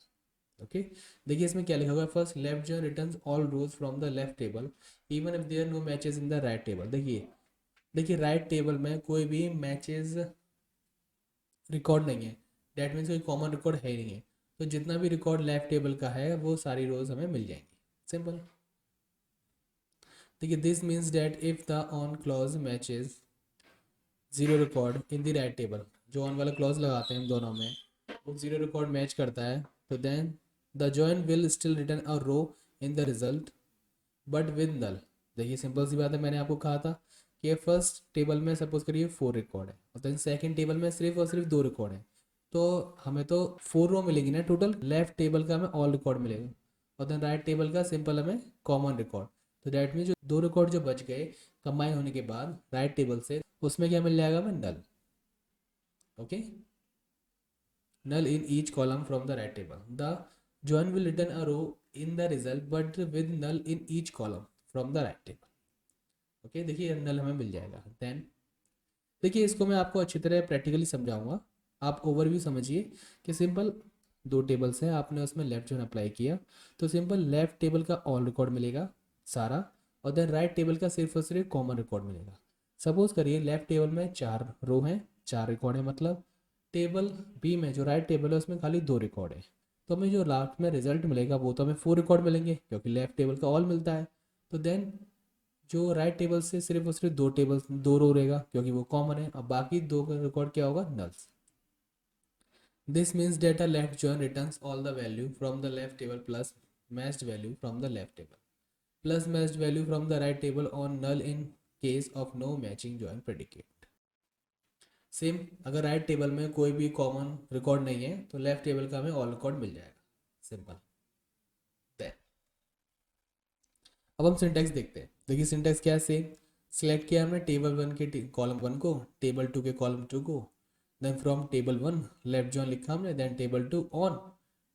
ओके, देखिए इसमें क्या लिखा हुआ है, first left join returns all rows from the left table even if there no matches in the right table. देखिए राइट टेबल में कोई भी मैचेस रिकॉर्ड नहीं है, डैट मीन्स कोई कॉमन रिकॉर्ड है ही नहीं है। तो जितना भी रिकॉर्ड लेफ्ट टेबल का है वो सारी रोज हमें मिल जाएंगी। सिंपल, देखिए this means that if the on clause matches zero record in the right table, जो ऑन वाला क्लॉज लगाते हैं हम दोनों में वो जीरो रिकॉर्ड मैच करता है, तो then the join will still return a row in the result but with null. देखिए सिंपल सी बात है, मैंने आपको कहा था कि फर्स्ट टेबल में सपोज करिए 4 रिकॉर्ड है और देन सेकंड टेबल में सिर्फ और सिर्फ 2 रिकॉर्ड है। तो हमें तो 4 रो मिलेगी ना टोटल, लेफ्ट टेबल का हमें ऑल रिकॉर्ड मिलेगा और देन राइट टेबल का सिंपल हमें कॉमन रिकॉर्ड। तो दैट मीन जो 2 रिकॉर्ड जो बच गए कंबाइन होने के बाद राइट टेबल से, उसमें क्या मिल जाएगा हमें, null. Okay, null in each column from the right table. The join will return a row in the result but with null in each column from the right table. Okay, देखिए null हमें मिल जाएगा। Then देखिए इसको मैं आपको अच्छी तरह practically समझाऊंगा, आप ओवरव्यू समझिए कि सिंपल 2 टेबल्स हैं, आपने उसमें लेफ्ट जॉइन अप्लाई किया तो सिंपल लेफ्ट टेबल का ऑल रिकॉर्ड मिलेगा सारा और देन राइट टेबल का सिर्फ और सिर्फ कॉमन रिकॉर्ड मिलेगा। सपोज करिए लेफ्ट टेबल में 4 रो हैं, 4 रिकॉर्ड है, मतलब टेबल बी में जो राइट टेबल है उसमें खाली 2 रिकॉर्ड है। तो हमें जो लास्ट में रिजल्ट मिलेगा वो तो हमें 4 रिकॉर्ड मिलेंगे क्योंकि लेफ्ट टेबल का ऑल मिलता है। तो देन जो राइट टेबल से सिर्फ और सिर्फ 2 रो रहेगा क्योंकि वो कॉमन है, अब बाकी 2 का रिकॉर्ड क्या होगा, nulls. This means that left join returns all the value from the left table plus matched value from the left table plus matched value from the right table on null in case of no matching join predicate. Same, अगर right table में कोई भी common record नहीं है तो left table का हमें all record मिल जाएगा। सिंपल, अब हम सिंटैक्स देखते हैं। देखिए सिंटैक्स क्या है, सेम सेलेक्ट किया हमने टेबल 1 के कॉलम 1 को, टेबल 2 के कॉलम 2 को, then from table 1 left join लिखा हमने, देन टेबल 2 ऑन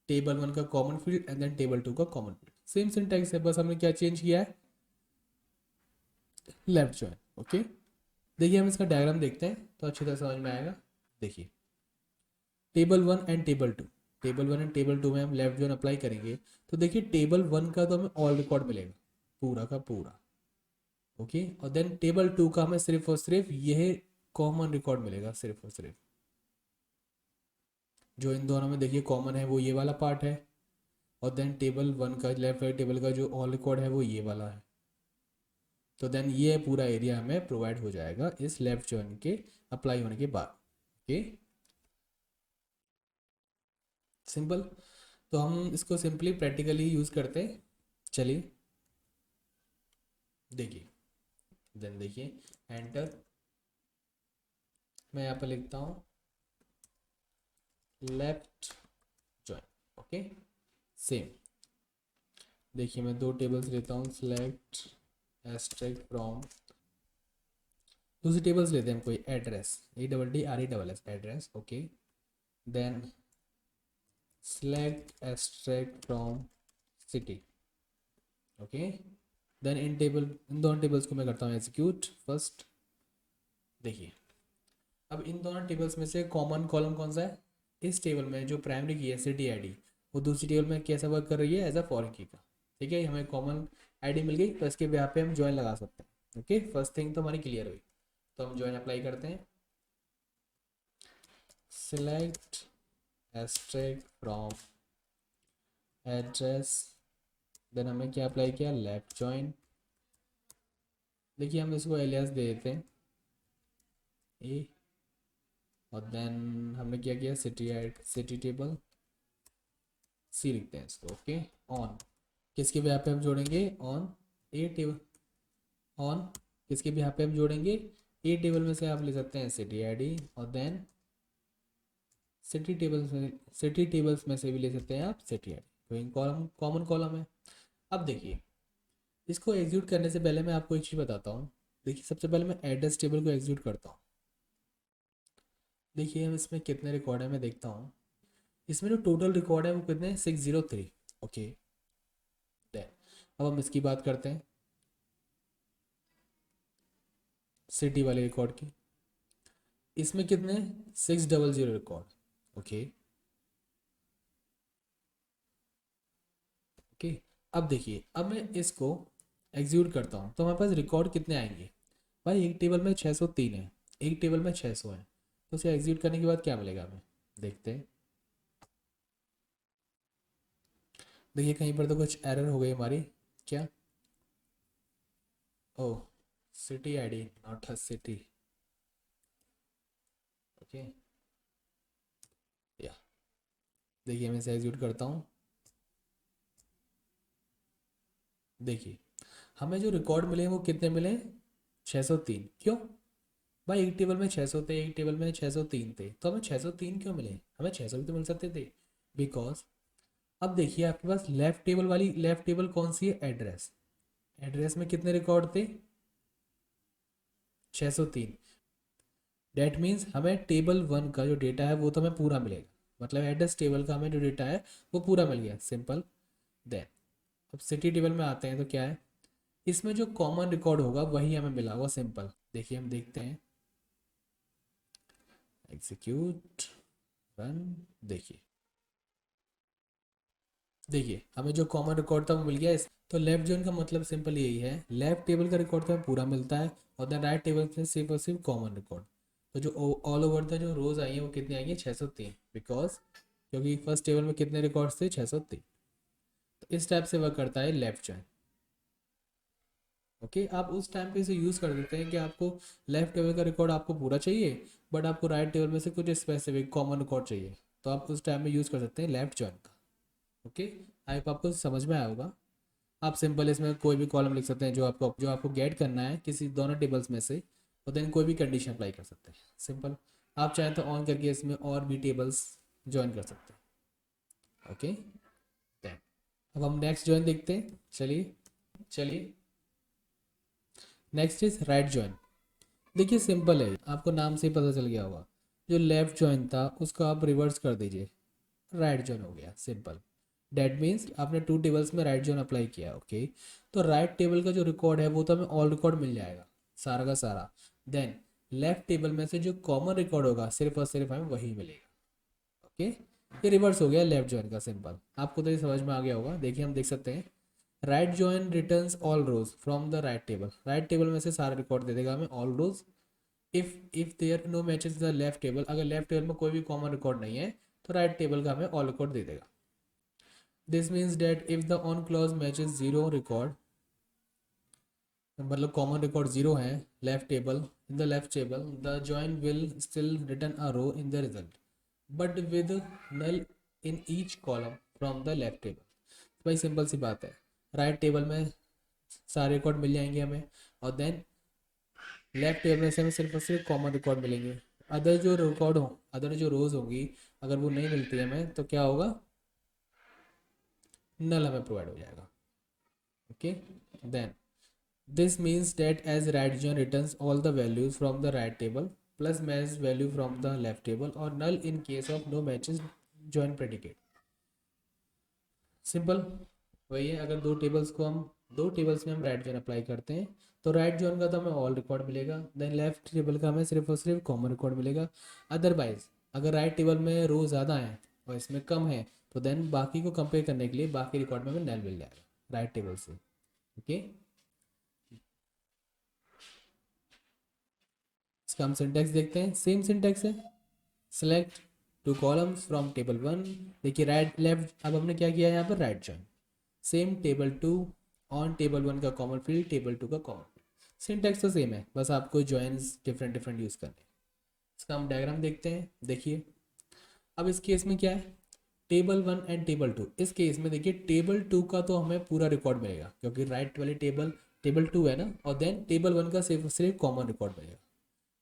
टेबल 1 का common field and then table 2 का कॉमन फील्ड। सेम सिंटैक्स है, बस हमने क्या चेंज किया है, लेफ्ट जॉइन। ओके, देखिए हम इसका डायग्राम देखते हैं तो अच्छी तरह समझ में आएगा। देखिए table 1 and table 2, table 1 and table 2 में हम लेफ्ट जॉइन अप्लाई करेंगे तो देखिए टेबल 1 का तो हमें ऑल रिकॉर्ड मिलेगा पूरा का पूरा। ओके, और देन टेबल 2 का हमें सिर्फ और सिर्फ यह कॉमन रिकॉर्ड मिलेगा, सिर्फ और सिर्फ जो इन दोनों में देखिए कॉमन है वो ये वाला पार्ट है और देन टेबल 1 का लेफ्ट वाइट टेबल का जो ऑल रिकॉर्ड है वो ये वाला है। तो देन ये पूरा एरिया हमें प्रोवाइड हो जाएगा इस लेफ्ट जॉइन के अप्लाई होने के बाद। ओके, सिंपल, तो हम इसको सिंपली प्रैक्टिकली यूज़ करते हैं। चलिए देखिए, देन देखिए एंटर, मैं यहाँ पर लिखता हूँ लेफ्ट जॉइन। ओके, सेम, देखिए मैं 2 टेबल्स लेता हूँ, सेलेक्ट एस्ट्रिक फ्रॉम, दूसरी टेबल्स लेते हैं हम कोई address, ADDRESS address. Okay, then select asterisk from city. Okay, then इन दोनों टेबल्स को मैं करता हूँ एग्जीक्यूट फर्स्ट। देखिए अब इन दोनों टेबल्स में से कॉमन कॉलम कौन सा है, इस टेबल में जो प्राइमरी की है सिटी आईडी वो दूसरी टेबल में कैसा वर्क कर रही है, एज अ फॉरेन की का। ठीक है, हमें कॉमन आईडी मिल गई तो इसके यहाँ पे हम ज्वाइन लगा सकते हैं। ओके, फर्स्ट थिंग तो हमारी क्लियर हुई। तो हम ज्वाइन अप्लाई करते हैं, select asterisk from address, then हमने क्या अप्लाई किया, लेफ्ट ज्वाइन। देखिए हम इसको एलियास दे देते हैं ए, और देन हमने क्या किया, सिटी टेबल सी लिखते हैं इसको। ओके, ऑन किसके भी यहाँ पे हम जोड़ेंगे, ऑन ए टेबल, ऑन किसके भी यहाँ पे हम जोड़ेंगे, ए टेबल में से आप ले सकते हैं सिटी आईडी, और देन सिटी टेबल्स में से भी ले सकते हैं आप सिटी आईडी, तो कॉलम कॉमन कॉलम है। अब देखिए इसको एग्जीक्यूट करने से पहले मैं आपको एक चीज़ बताता हूँ। देखिए सबसे पहले मैं एड्रेस टेबल को एग्जीक्यूट करता हूँ। देखिए हम इसमें कितने रिकॉर्ड है मैं देखता हूँ। इसमें जो टोटल रिकॉर्ड है वो कितने हैं, 603। ओके, देन अब हम इसकी बात करते हैं सिटी वाले रिकॉर्ड की। इसमें कितने, 600 रिकॉर्ड। ओके ओके, अब देखिए अब मैं इसको एग्जीक्यूट करता हूँ तो हमारे पास रिकॉर्ड कितने आएंगे। भाई एक टेबल में 603 है, एक टेबल में 600 है, तो उसे एग्जीक्यूट करने के बाद क्या मिलेगा हमें, देखते हैं। देखिए कहीं पर तो कुछ एरर हो गई हमारी, क्या, oh city ID not a city. Okay, या देखिए मैं इसे एग्जीक्यूट करता हूँ। देखिए हमें जो रिकॉर्ड मिले हैं वो कितने मिले हैं, 603। क्यों भाई, एक टेबल में 600 थे, एक टेबल में 603 थे, तो हमें 603 क्यों मिले, हमें 600 भी तो मिल सकते थे। बिकॉज अब देखिए आपके पास लेफ्ट टेबल कौन सी है, एड्रेस। एड्रेस में कितने रिकॉर्ड थे, 603। डेट मीन्स हमें टेबल वन का जो डेटा है वो तो हमें पूरा मिलेगा, मतलब एड्रेस टेबल का हमें जो डेटा है वो पूरा मिल गया, सिंपल। देन अब सिटी टेबल में आते हैं तो क्या है, इसमें जो कॉमन रिकॉर्ड होगा वही हमें मिला होगा, सिंपल। देखिए हम देखते हैं, एग्जीक्यूट, रन। देखिए देखिए हमें जो कॉमन रिकॉर्ड था वो मिल गया। इस तो लेफ्ट जोन का मतलब सिंपल यही है, लेफ्ट टेबल का रिकॉर्ड तो हमें पूरा मिलता है, और देन राइट टेबल से सिर्फ और सिर्फ कॉमन रिकॉर्ड। तो जो ऑल ओवर द जो रोज आई हैं वो कितनी आएंगी, 603, बिकॉज क्योंकि फर्स्ट टेबल में कितने रिकॉर्ड्स थे, 603। तो इस टाइप से वर्क करता है लेफ्ट जॉइन। ओके, आप उस टाइम पे इसे यूज़ कर देते हैं कि आपको लेफ्ट टेबल का रिकॉर्ड आपको पूरा चाहिए, बट आपको राइट टेबल में से कुछ स्पेसिफिक कॉमन रिकॉर्ड चाहिए, तो आप उस टाइम में यूज़ कर सकते हैं लेफ्ट जॉइन का। ओके, आई होप आपको समझ में आया होगा। आप सिंपल इसमें कोई भी कॉलम लिख सकते हैं जो आपको गेट करना है किसी दोनों टेबल्स में से, और देन कोई भी कंडीशन अप्लाई कर सकते हैं, सिंपल। आप चाहें तो ऑन करके इसमें और भी टेबल्स ज्वाइन कर सकते हैं। ओके, देन अब हम नेक्स्ट ज्वाइन देखते हैं, चलिए चलिए। Next is right join. देखिए सिंपल है, आपको नाम से ही पता चल गया होगा, जो लेफ्ट ज्वाइन था उसको आप रिवर्स कर दीजिए, राइट ज्वाइन हो गया, सिंपल। डेट मीन्स आपने टू टेबल्स में राइट जोन अप्लाई किया। ओके, तो राइट टेबल का जो रिकॉर्ड है वो तो हमें ऑल रिकॉर्ड मिल जाएगा, सारा का सारा। देन लेफ्ट टेबल में से जो कॉमन रिकॉर्ड होगा सिर्फ और सिर्फ हमें वही मिलेगा। ओके, ये रिवर्स हो गया लेफ्ट जॉइन का, सिंपल। आपको तो ये समझ में आ गया होगा। देखिए हम देख सकते हैं, right join returns all rows from the right table. Right table में से सारा रिकॉर्ड दे देगा हमें, all rows. If there no matches the left table, अगर लेफ्ट टेबल में कोई भी कॉमन रिकॉर्ड नहीं है तो राइट टेबल का हमें ऑल रिकॉर्ड दे देगा। This means that if the on clause matches zero record, मतलब कॉमन रिकॉर्ड जीरो है left table, in the left table the join will still return a row in the result, but with null in each column from the left table. भाई simple सी बात है, right table में सारे record मिल जाएंगे हमें, और देन लेफ्ट टेबल में से हमें सिर्फ और सिर्फ कॉमन रिकॉर्ड मिलेंगे। अदर जो रिकॉर्ड हो, अदर जो रोज होंगी, अगर वो नहीं मिलती हमें तो क्या होगा, नल हमें प्रोवाइड हो जाएगा। Okay, then this means that as right join returns all the values from the right table plus matched value from the left table or null in case of no matches join predicate। Simple वही है, अगर दो tables में हम right join apply करते हैं तो right join का तो हमें ऑल रिकॉर्ड मिलेगा, देन लेफ्ट टेबल का हमें सिर्फ और सिर्फ कॉमन रिकॉर्ड मिलेगा। अदरवाइज अगर राइट टेबल में रो ज़्यादा है और इसमें कम है तो देन बाकी को कंपेयर करने के लिए बाकी रिकॉर्ड में हमें नल मिल जाएगा राइट टेबल से। ओके, इसका हम सिंटैक्स देखते हैं, सेम सिंटैक्स है, select two columns from table one. देखिए राइट लेफ्ट, अब हमने क्या किया है यहाँ पर right join, same table two on table one का कॉमन फील्ड, टेबल टू का कॉमन फील्ड, सिंटैक्स तो सेम है, बस आपको जॉइन्स डिफरेंट डिफरेंट यूज़ करने हैं। इसका हम डायग्राम देखते हैं। देखिए अब इस केस में क्या है, table one and table two, इस केस में देखिए टेबल टू का तो हमें पूरा रिकॉर्ड मिलेगा क्योंकि राइट वाली टेबल टेबल टू है ना, और देन टेबल वन का सिर्फ सिर्फ कॉमन रिकॉर्ड मिलेगा।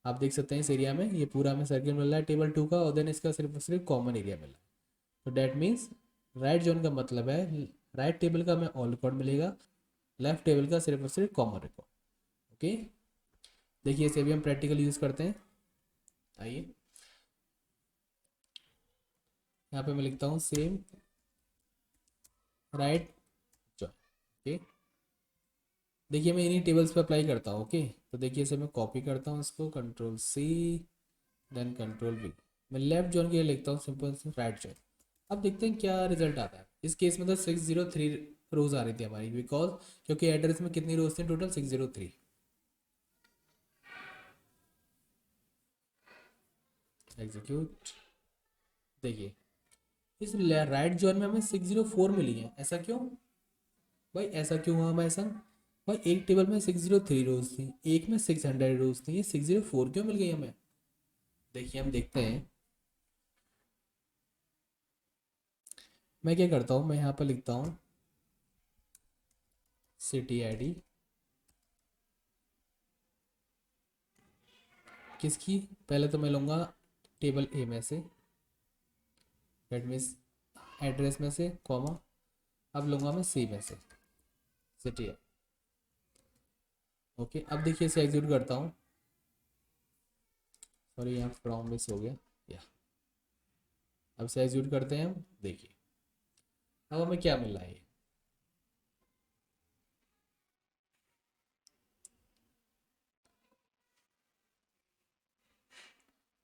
आप देख सकते हैं इस एरिया में ये पूरा हमें सर्किल मिल रहा है टेबल टू का, और देन इसका सिर्फ सिर्फ कॉमन एरिया मिल रहा है। तो डैट मीन्स राइट जोन का मतलब है राइट टेबल का हमें ऑल रिकॉर्ड मिलेगा, लेफ्ट टेबल का सिर्फ और सिर्फ कॉमन रिकॉर्ड। ओके, देखिए इसे भी हम प्रैक्टिकल यूज़ करते हैं। आइए यहाँ पे मैं लिखता हूँ सेम राइट जॉइन। ओके, देखिए मैं इन्हीं टेबल्स पे अप्लाई करता हूँ। ओके, तो देखिए इसे मैं कॉपी करता हूँ, इसको control C then control V, मैं लेफ्ट जॉइन के लिए लिखता हूँ सिंपल से राइट जॉइन। अब देखते हैं क्या रिजल्ट आता है। इस केस में तो 603 रोज आ रही थी हमारी, बिकॉज क्योंकि एड्रेस में कितनी रोज थी टोटल 603। एग्जीक्यूट, देखिए इस राइट जॉइन में हमें 604 मिली है, ऐसा क्यों भाई, ऐसा क्यों हुआ हमारे संग भाई, एक टेबल में 603 रोज थी, एक में 600 रोज थी, ये 604 क्यों मिल गई हमें। देखिए हम देखते हैं, मैं क्या करता हूँ, मैं यहाँ पर लिखता हूँ सिटी आईडी किसकी, पहले तो मैं लूँगा टेबल ए में से, दैट मीन्स एड्रेस में से कॉमा, अब लूँगा मैं सी में से सिटी है। ओके, अब देखिए इसे एग्जीक्यूट करता हूँ, सॉरी यहाँ फ्रॉम मिस हो गया, या अब इसे एग्जीक्यूट करते हैं हम। देखिए अब हमें क्या मिल रहा है,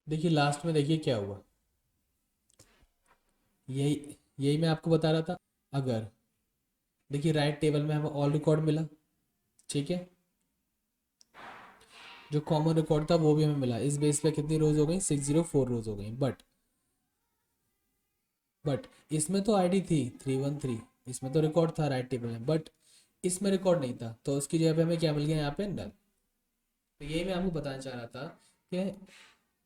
देखिए लास्ट में देखिए क्या हुआ, यही यही मैं आपको बता रहा था। अगर देखिए राइट टेबल में हमें ऑल रिकॉर्ड मिला, ठीक है, जो कॉमन रिकॉर्ड था वो भी हमें मिला, इस बेस पे कितनी रोज हो गई 604 रोज हो गई, बट इसमें तो आईडी थी 313, इसमें तो रिकॉर्ड था राइट टेबल में, बट इसमें रिकॉर्ड नहीं था, तो उसकी जगह पे हमें क्या मिल गया यहाँ पे नल। तो यही मैं आपको बताना चाह रहा था कि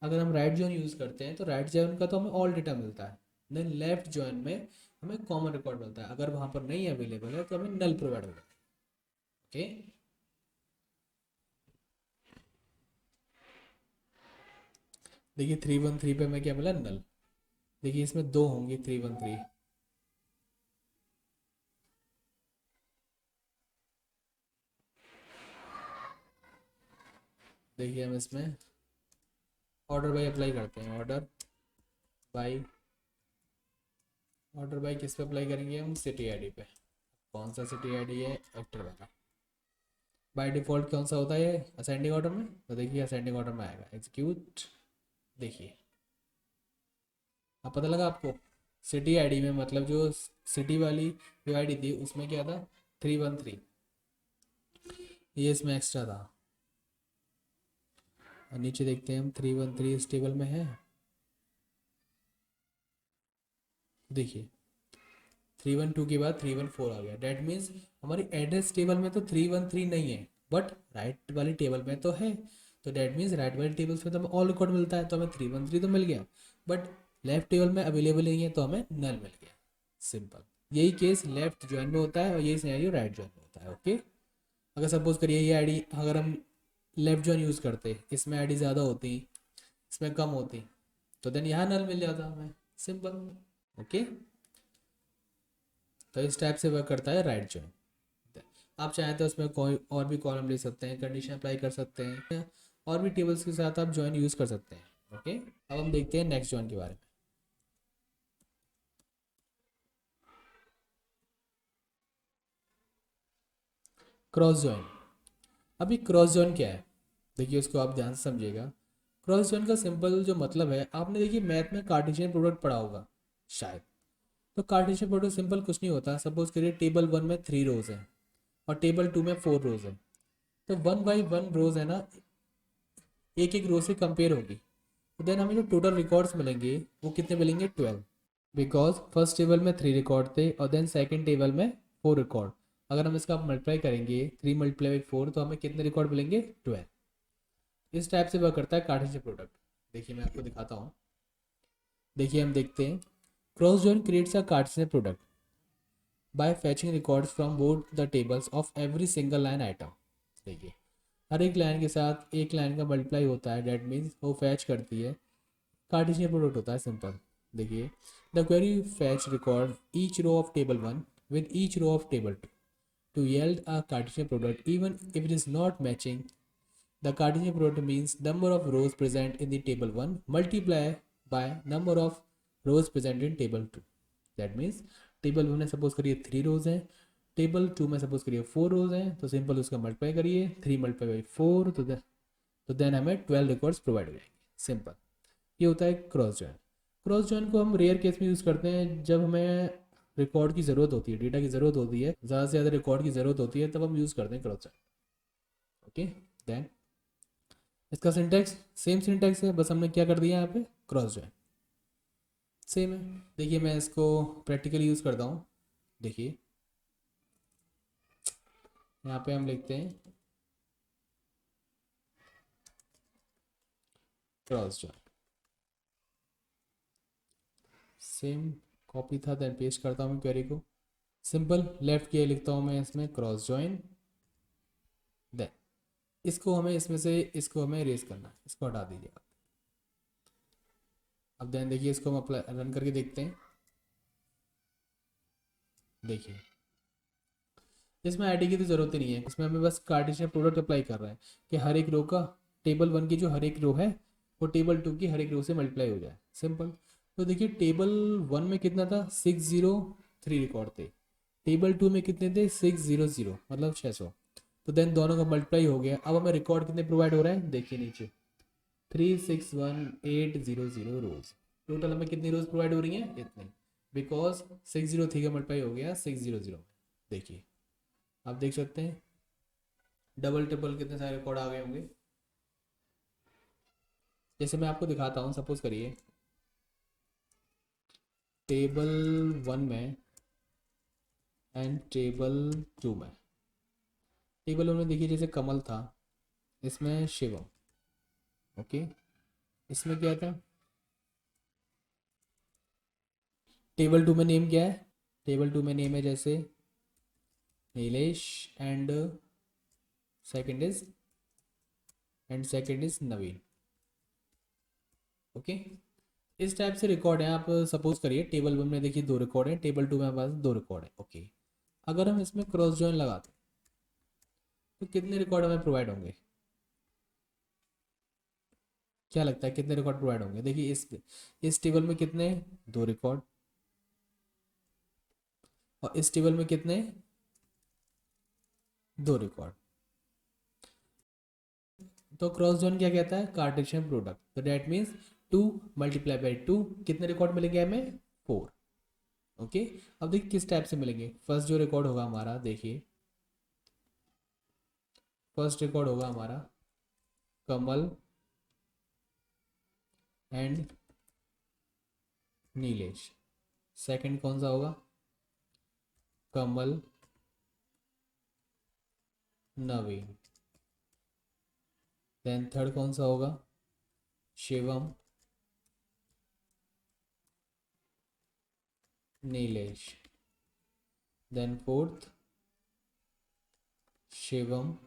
अगर हम राइट जॉइन यूज़ करते हैं तो राइट जॉइन का तो हमें ऑल डेटा मिलता है, देन लेफ्ट जॉइन में हमें कॉमन रिकॉर्ड मिलता है, अगर वहाँ पर नहीं अवेलेबल है तो हमें नल प्रोवाइड होगा। ओके, देखिए 313 पे हमें क्या मिला नल, देखिए इसमें दो होंगे 313, देखिए हम इसमें ऑर्डर बाई अप्लाई करते हैं, बाई ऑर्डर बाई किस पे अप्लाई करेंगे हम, सिटी आईडी पे। कौन सा सिटी आईडी है, एक्टर वाला। बाय डिफ़ॉल्ट कौन सा होता है असेंडिंग ऑर्डर में, तो देखिए असेंडिंग ऑर्डर में आएगा, एग्जीक्यूट। देखिए अब पता लगा आपको, सिटी आईडी में मतलब जो सिटी वाली जो आईडी थी उसमें क्या था 313, ये इसमें एक्स्ट्रा था। और नीचे देखते हैं हम 313 इस टेबल में है, देखिए 312 के बाद 314 आ गया, डैट मीन्स हमारी एड्रेस टेबल में तो 313 नहीं है, बट राइट वाली टेबल में तो है, तो डैट मीन्स राइट वाली टेबल्स में तो हमें ऑल रिकॉर्ड मिलता है, तो हमें 313 तो मिल गया, बट लेफ्ट टेबल में अवेलेबल नहीं है तो हमें नल मिल गया। सिंपल, यही केस लेफ्ट ज्वाइन में होता है और यही सिनेरियो राइट ज्वाइन में होता है। ओके, अगर सपोज करिए ये आईडी अगर हम लेफ्ट ज्वाइन यूज़ करते, इसमें आईडी ज़्यादा होती, इसमें कम होती, तो देन यहाँ नल मिल जाता हमें, सिंपल। ओके, तो इस टाइप से वर्क करता है राइट जॉइन। आप चाहें तो उसमें कोई और भी कॉलम ले सकते हैं, कंडीशन अप्लाई कर सकते हैं, और भी टेबल्स के साथ आप जॉइन यूज़ कर सकते हैं। ओके, अब हम देखते हैं नेक्स्ट जॉइन के बारे में। क्रॉस जॉइन, अभी क्रॉस जॉइन क्या है, देखिए उसको आप ध्यान से समझिएगा। क्रॉस जॉइन का सिंपल जो मतलब है, आपने देखिए मैथ में कार्टेशियन प्रोडक्ट पढ़ा होगा शायद, तो कार्टेशियन प्रोडक्ट सिंपल कुछ नहीं होता, सपोज करिए टेबल वन में 3 रोज है और टेबल टू में 4 रोज है, तो 1 बाई 1 रोज है ना, एक एक रो से कंपेयर होगी, तो देन हमें जो टोटल रिकॉर्ड्स मिलेंगे वो कितने मिलेंगे 12, बिकॉज फर्स्ट टेबल में 3 रिकॉर्ड थे और देन सेकंड टेबल में 4 रिकॉर्ड। अगर हम इसका मल्टीप्लाई करेंगे 3 मल्टीप्लाई बाई 4 तो हमें कितने रिकॉर्ड मिलेंगे 12। इस टाइप से वर्क करता है कार्टेशियन प्रोडक्ट। देखिए मैं आपको दिखाता हूँ। देखिए हम देखते हैं cross join creates a cartesian product by fetching records from both the tables of every single line item. देखिए हर एक लाइन के साथ एक लाइन का मल्टीप्लाई होता है, डेट मीन्स वो फैच करती है, कार्टेशियन प्रोडक्ट होता है, सिंपल। देखिए the query fetch record each row of table 1 with each row of table 2 to yield a Cartesian product even if it is not matching. The Cartesian product means number of rows present in the table 1 multiplied by number of rows present in table 2. That means table 1 में suppose करिए 3 रोज हैं, table 2 में suppose करिए 4 रोज हैं, तो simple उसका multiply करिए 3 multiply by 4, तो देन हमें 12 रिकॉर्ड्स प्रोवाइड हो जाएंगे, सिंपल। ये होता है क्रॉस जॉइन। क्रॉस जॉइन को हम रेयर केस में यूज़ करते हैं जब हमें रिकॉर्ड की ज़रूरत होती है, डेटा की ज़रूरत होती है, ज़्यादा से ज़्यादा रिकॉर्ड की ज़रूरत होती है, तब हम यूज़ करते हैं क्रॉस जॉइन। ओके, देन इसका सिंटैक्स सेम सिंटैक्स है, बस हमने क्या कर दिया यहाँ पे क्रॉस जॉइन सेम है। देखिए मैं इसको प्रैक्टिकली यूज़ करता हूँ। देखिए यहाँ पे हम लिखते हैं क्रॉस जॉइन, सेम कॉपी था, देन पेस्ट करता हूँ मैं क्वेरी को, सिंपल लेफ्ट किए लिखता हूँ मैं इसमें क्रॉस जॉइन, देन इसको हमें इसमें से इसको हमें इरेज करना है, इसको हटा दीजिए आप। अब देन देखिए इसको हम अप्लाई रन करके देखते हैं। देखिए इसमें आईडी की तो ज़रूरत ही नहीं है, इसमें हमें बस कार्टेशियन प्रोडक्ट अप्लाई कर रहा है कि हर एक रो का टेबल 1 की जो हर एक रो है वो टेबल 2 की हर एक रो से मल्टीप्लाई हो जाए, सिंपल। तो देखिए टेबल 1 में कितना था 603 रिकॉर्ड थे, टेबल 2 में कितने थे 600 मतलब 600, तो देन दोनों का मल्टीप्लाई हो गया। अब हमें रिकॉर्ड कितने प्रोवाइड हो रहे हैं, देखिए नीचे 361,800 रोज, टोटल हमें कितनी रोज प्रोवाइड हो रही हैं इतनी, बिकॉज 603 का मल्टीप्लाई हो गया 600 में। देखिए आप देख सकते हैं डबल ट्रिपल कितने सारे रिकॉर्ड आ गए होंगे। जैसे मैं आपको दिखाता हूँ, सपोज करिए टेबल 1 में एंड टेबल 2 में, टेबल 1 में देखिए जैसे कमल था, इसमें शिवम, ओके, इसमें क्या था टेबल 2 में नेम क्या है, टेबल 2 में नेम है जैसे Nilesh and second is Naveen, okay. इस टाइप से रिकॉर्ड है। आप सपोज करिए टेबल 1 में देखिए 2 रिकॉर्ड है, टेबल 2 में हमारे पास 2 रिकॉर्ड है, ओके। अगर हम इसमें क्रॉस जॉइन लगाते तो कितने रिकॉर्ड हमें प्रोवाइड होंगे, क्या लगता है कितने रिकॉर्ड प्रोवाइड होंगे। देखिए इस टेबल में कितने 2 रिकॉर्ड और इस टेबल में कितने 2 रिकॉर्ड। तो क्रॉस जॉइन क्या कहता है कार्टेशियन प्रोडक्ट, तो डेट मीन्स 2 मल्टीप्लाई बाई 2 कितने रिकॉर्ड मिलेंगे हमें 4, ओके। अब देखिए किस टाइप से मिलेंगे। फर्स्ट जो रिकॉर्ड होगा हमारा, देखिए फर्स्ट रिकॉर्ड होगा हमारा कमल एंड नीलेश, सेकंड कौन सा होगा कमल नवीन, देन थर्ड कौन सा होगा शिवम नीलेश, देन फोर्थ शिवम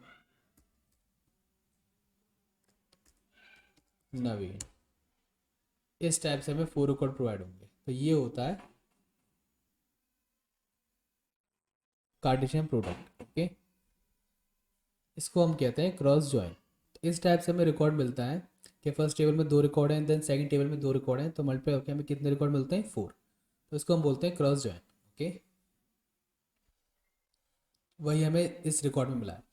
नवीन। इस टाइप से हमें 4 रिकॉर्ड प्रोवाइड होंगे। तो ये होता है कार्टेशियन प्रोडक्ट, ओके। इसको हम कहते हैं क्रॉस जॉइन। इस टाइप से हमें रिकॉर्ड मिलता है कि फर्स्ट टेबल में 2 रिकॉर्ड हैं, देन सेकंड टेबल में 2 रिकॉर्ड हैं, तो मल्टीप्लाई होकर हमें कितने रिकॉर्ड मिलते हैं 4, तो इसको हम बोलते हैं क्रॉस जॉइन, ओके। वही हमें इस रिकॉर्ड में मिला है।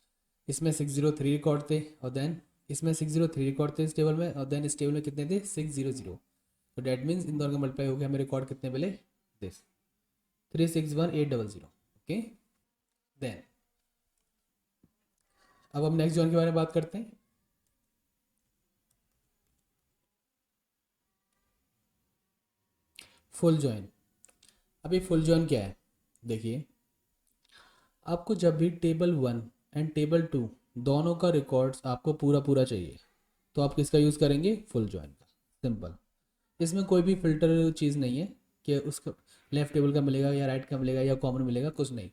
इसमें 603 रिकॉर्ड थे और देन इसमें 603 रिकॉर्ड थे इस टेबल में, और देन इस टेबल में कितने थे 600, तो डेट मीन्स इन दोनों का मल्टीप्लाई हो गया, हमें रिकॉर्ड कितने मिले दिस 361,800, ओके। देन अब हम नेक्स्ट जॉइन के बारे में बात करते हैं। Full join. अभी फुल जॉइन क्या है, देखिए आपको जब भी टेबल 1 एंड टेबल 2 दोनों का रिकॉर्ड्स आपको पूरा पूरा चाहिए तो आप किसका यूज़ करेंगे, फुल जॉइन का। सिंपल, इसमें कोई भी फिल्टर चीज़ नहीं है कि उसका लेफ्ट टेबल का मिलेगा या राइट का मिलेगा या कॉमन मिलेगा, कुछ नहीं।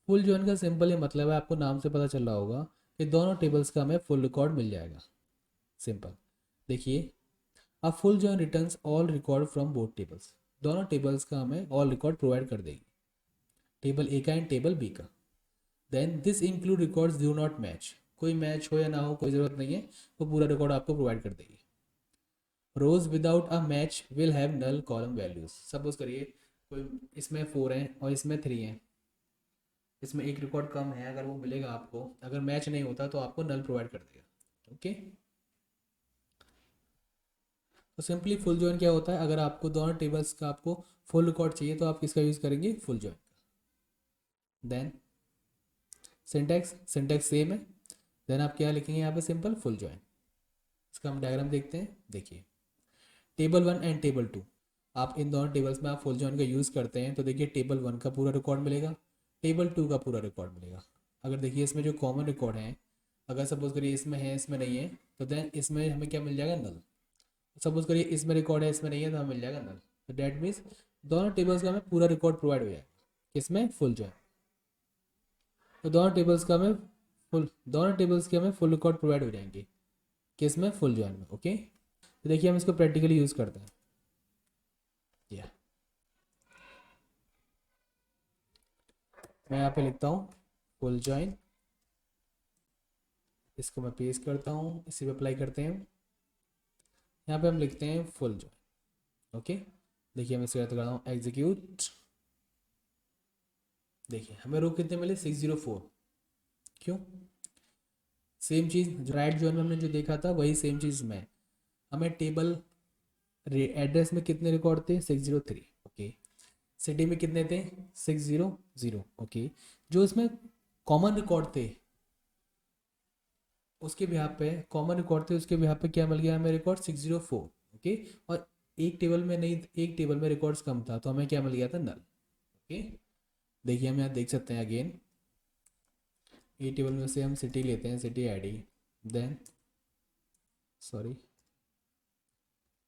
फुल जॉइन का सिंपल ये मतलब है, आपको नाम से पता चल रहा होगा कि दोनों टेबल्स का हमें फुल रिकॉर्ड मिल जाएगा। सिंपल, देखिए अब full join returns all record from both tables, दोनों टेबल्स का हमें ऑल रिकॉर्ड प्रोवाइड कर देगी, टेबल ए का एंड टेबल बी का। Then this include records do not match, कोई मैच हो या ना हो कोई ज़रूरत नहीं है, वो पूरा रिकॉर्ड आपको प्रोवाइड कर देगी। Rows without a match will have null column values, suppose करिए कोई इसमें 4 हैं और इसमें 3 हैं, इसमें एक रिकॉर्ड कम है, अगर वो मिलेगा आपको, अगर मैच नहीं होता तो आपको नल प्रोवाइड कर देगा। ओके, तो सिंपली फुल जॉइन क्या होता है, अगर आपको दोनों टेबल्स का आपको फुल रिकॉर्ड चाहिए तो आप किसका यूज़ करेंगे, फुल जॉइन का। देन सिंटैक्स, सिंटैक्स सेम है। देन आप क्या लिखेंगे यहाँ पे, सिंपल फुल जॉइन। इसका हम डायग्राम देखते हैं, देखिए टेबल 1 एंड टेबल 2, आप इन दोनों टेबल्स में आप फुल जॉइन का यूज़ करते हैं तो देखिए टेबल 1 का पूरा रिकॉर्ड मिलेगा, टेबल 2 का पूरा रिकॉर्ड मिलेगा। अगर देखिए इसमें जो कॉमन रिकॉर्ड है, अगर सपोज करिए इसमें है इसमें नहीं है तो देन इसमें हमें क्या मिल जाएगा, नल। सपोज करिए इसमें रिकॉर्ड है इसमें नहीं है तो हमें मिल जाएगा नल। तो डैट मीन्स दोनों टेबल्स का हमें पूरा रिकॉर्ड प्रोवाइड हो जाएगा, किसमें, फुल जॉइन। तो दोनों टेबल्स का हमें दोनों टेबल्स के हमें फुल रिकॉर्ड प्रोवाइड हो जाएंगे, किसमें, फुल जॉइन में। ओके, तो देखिए हम इसको प्रैक्टिकली यूज़ करते हैं। या मैं यहाँ पे लिखता हूँ फुल जॉइन, इसको मैं पेस्ट करता हूँ, इसी पे अप्लाई करते हैं। यहाँ पे हम लिखते हैं फुल जॉइन। ओके, देखिए मैं इसको करता हूँ एग्जीक्यूट। देखिए हमें रो कितने मिले, 604। क्यों, सेम चीज़ जो राइट जॉइन में हमने जो देखा था वही सेम चीज़ में हमें टेबल एड्रेस में कितने रिकॉर्ड थे, 603। ओके, सिटी में कितने थे, 600। ओके, जो इसमें कॉमन रिकॉर्ड थे उसके बिहार पे, कॉमन रिकॉर्ड थे उसके बिहार पे क्या मिल गया हमें, रिकॉर्ड 604। ओके, और एक टेबल में नहीं, एक टेबल में रिकॉर्ड्स कम था तो हमें क्या मिल गया था, नल। ओके, देखिए हम यहाँ देख सकते हैं अगेन, ए टेबल में से हम सिटी लेते हैं, city ID, then sorry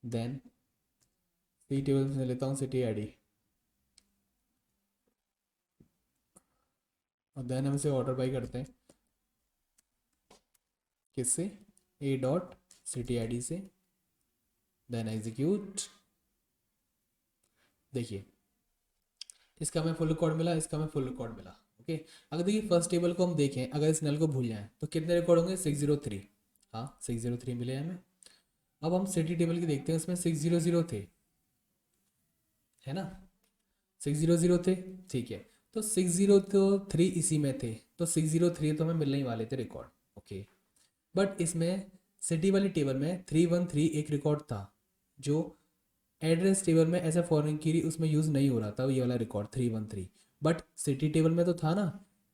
then C table में से लेता हूँ सिटी आईडी, और देन हम इसे ऑर्डर बाई करते हैं, किससे, ए डॉट सिटी आईडी से। देन एग्जीक्यूट, देखिए इसका हमें फुल रिकॉर्ड मिला, इसका हमें फुल रिकॉर्ड मिला। ओके, अगर देखिए फर्स्ट टेबल को हम देखें, अगर इस नल को भूल जाएं तो कितने रिकॉर्ड होंगे, 603। हाँ 603 मिले हमें। अब हम सिटी टेबल की देखते हैं, उसमें 600 थे, है ना, 600 थे, ठीक है। तो 603 इसी में थे, तो 603 तो हमें मिलने ही वाले थे रिकॉर्ड। ओके, बट इसमें सिटी वाली टेबल में 313 एक रिकॉर्ड था जो एड्रेस टेबल में एज ए फॉरेन की उसमें यूज़ नहीं हो रहा था, ये वाला रिकॉर्ड 313। बट सिटी टेबल में तो था ना,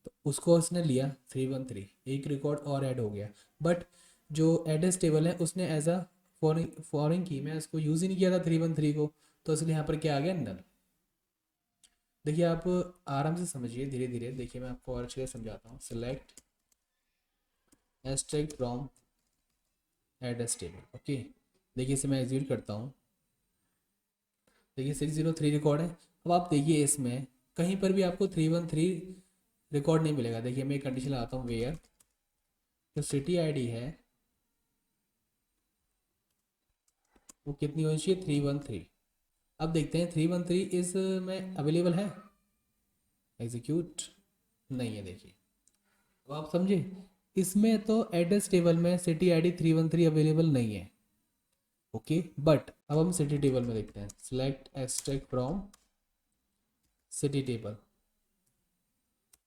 तो उसको उसने लिया 313, एक रिकॉर्ड और ऐड हो गया। बट जो एड्रेस टेबल है उसने एज अ फॉरेन की में उसको यूज़ ही नहीं किया था 313 को, तो इसलिए यहाँ पर क्या आ गया, नल। देखिए आप आराम से समझिए धीरे धीरे, देखिए मैं आपको और अच्छे से समझाता हूँ। Select asterisk from address table. Okay, देखिए इसे मैं एग्जीक्यूट करता हूँ, देखिए 603 रिकॉर्ड है। अब आप देखिए इसमें कहीं पर भी आपको 313 रिकॉर्ड नहीं मिलेगा। देखिए मैं एक कंडीशन लगाता हूँ, वेयर जो सिटी आईडी है वो कितनी होनी चाहिए, 313। अब देखते हैं 313 इस में अवेलेबल है, एग्जीक्यूट नहीं है। देखिए अब आप समझे, इसमें तो एड्रेस टेबल में सिटी आईडी 313 अवेलेबल नहीं है। ओके, बट अब हम सिटी टेबल में देखते हैं, select extract from city table,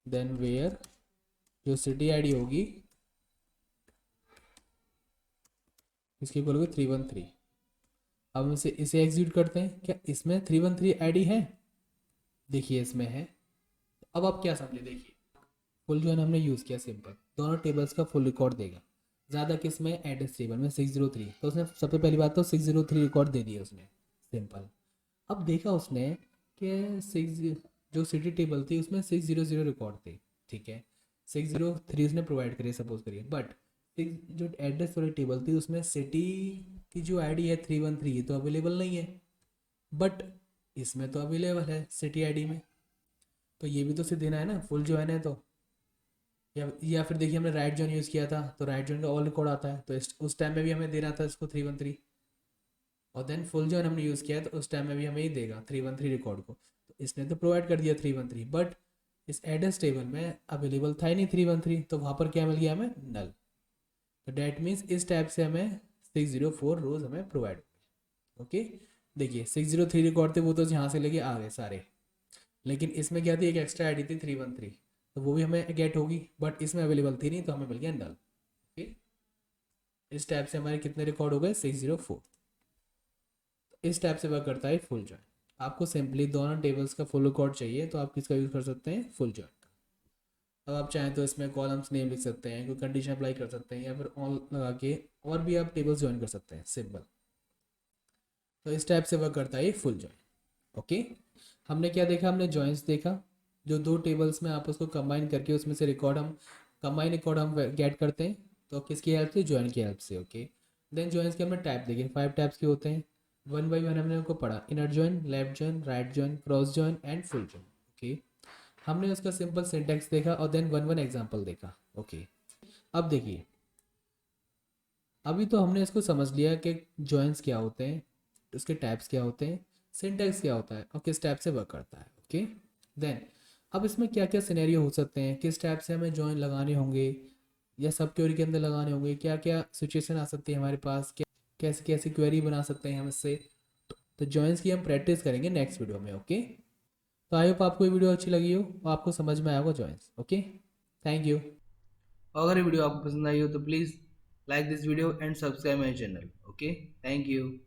then where जो सिटी आईडी होगी इसकी इक्वल होगी 313। अब हम इसे एग्जीक्यूट करते हैं, क्या इसमें 313 आईडी है, देखिए इसमें है। अब आप क्या समझे, देखिए फुल जो है हमने यूज़ किया, सिंपल दोनों टेबल्स का फुल रिकॉर्ड देगा। ज़्यादा किस में, एड्रेस टेबल में 603, तो उसने सबसे पहली बात तो 603 रिकॉर्ड दे दिया उसने, सिंपल। अब देखा उसने कि सिक्स, जो सिटी टेबल थी उसमें 600 रिकॉर्ड थे, ठीक है, 603 उसने प्रोवाइड करी सपोज करिए, बट जो एड्रेस वाली टेबल थी उसमें सिटी की जो आईडी है 313 ये तो अवेलेबल नहीं है, बट इसमें तो अवेलेबल है सिटी आईडी में, तो ये भी तो सिर्फ देना है ना, फुल ज्वाइन है तो। या फिर देखिए हमने राइट जॉइन यूज़ किया था तो राइट जॉइन का ऑल रिकॉर्ड आता है, तो उस टाइम में भी हमें देना था इसको 313, और देन फुल जॉइन हमने यूज़ किया है तो उस टाइम में भी हमें ही देगा 313 रिकॉर्ड को, तो इसने तो प्रोवाइड कर दिया 313, बट इस एड्रेस टेबल में अवेलेबल था ही नहीं 313, तो वहाँ पर क्या मिल गया हमें, नल। तो डैट मीन्स इस टाइप से हमें 604 रोज हमें प्रोवाइड, ओके। देखिए 603 रिकॉर्ड थे वो तो यहाँ से लेके आ गए सारे, लेकिन इसमें क्या थी, एक एक्स्ट्रा आईडी थी 313, तो वो भी हमें गेट होगी, बट इसमें अवेलेबल थी नहीं तो हमें मिल गया नल, ओके। इस टाइप से हमारे कितने रिकॉर्ड हो गए, 604। इस टाइप से वर्क करता है फुल जॉइन। आपको सिंपली दोनों टेबल्स का फुल रिकॉर्ड चाहिए तो आप किसका यूज़ कर सकते हैं, फुल जॉइन का। अब आप चाहें तो इसमें कॉलम्स नेम लिख सकते हैं, कोई कंडीशन अप्लाई कर सकते हैं, या फिर ऑन लगा के और भी आप टेबल्स ज्वाइन कर सकते हैं, सिंपल। तो इस टाइप से वर्क करता है फुल जॉइन, ओके। हमने क्या देखा, हमने जॉइंस देखा, जो दो टेबल्स में आप उसको कंबाइन करके उसमें से रिकॉर्ड हम कंबाइन रिकॉर्ड हम गेट करते हैं, तो किसकी हेल्प से, जॉइन की हेल्प से, ओके। देन जॉइंस के हमने टाइप देखे, 5 टाइप्स के होते हैं, वन बाई वन हमने उनको पढ़ा, inner join, left join, right join, cross join and full join, okay. हमने उसका सिंपल सिंटेक्स देखा और देन वन वन एग्जाम्पल देखा, ओके। अब देखिए, अभी तो हमने इसको समझ लिया कि जॉइंस क्या होते हैं, उसके टाइप्स क्या होते हैं, सिंटेक्स क्या होता है और किस टाइप से वर्क करता है, ओके। देन अब इसमें क्या क्या सिनेरियो हो सकते हैं, किस टाइप से हमें जॉइन लगाने होंगे या सब क्वेरी के अंदर लगाने होंगे, क्या क्या सिचुएशन आ सकती है हमारे पास, क्या कैसे कैसी क्वेरी बना सकते हैं हम इससे, तो जॉइंस की हम प्रैक्टिस करेंगे नेक्स्ट वीडियो में, ओके। तो आई होप आपको ये वीडियो अच्छी लगी हो और आपको समझ में आया होगा जॉइंस, ओके। Thank you. अगर ये वीडियो आपको पसंद आई हो तो please like this video and subscribe my channel, okay. Thank you.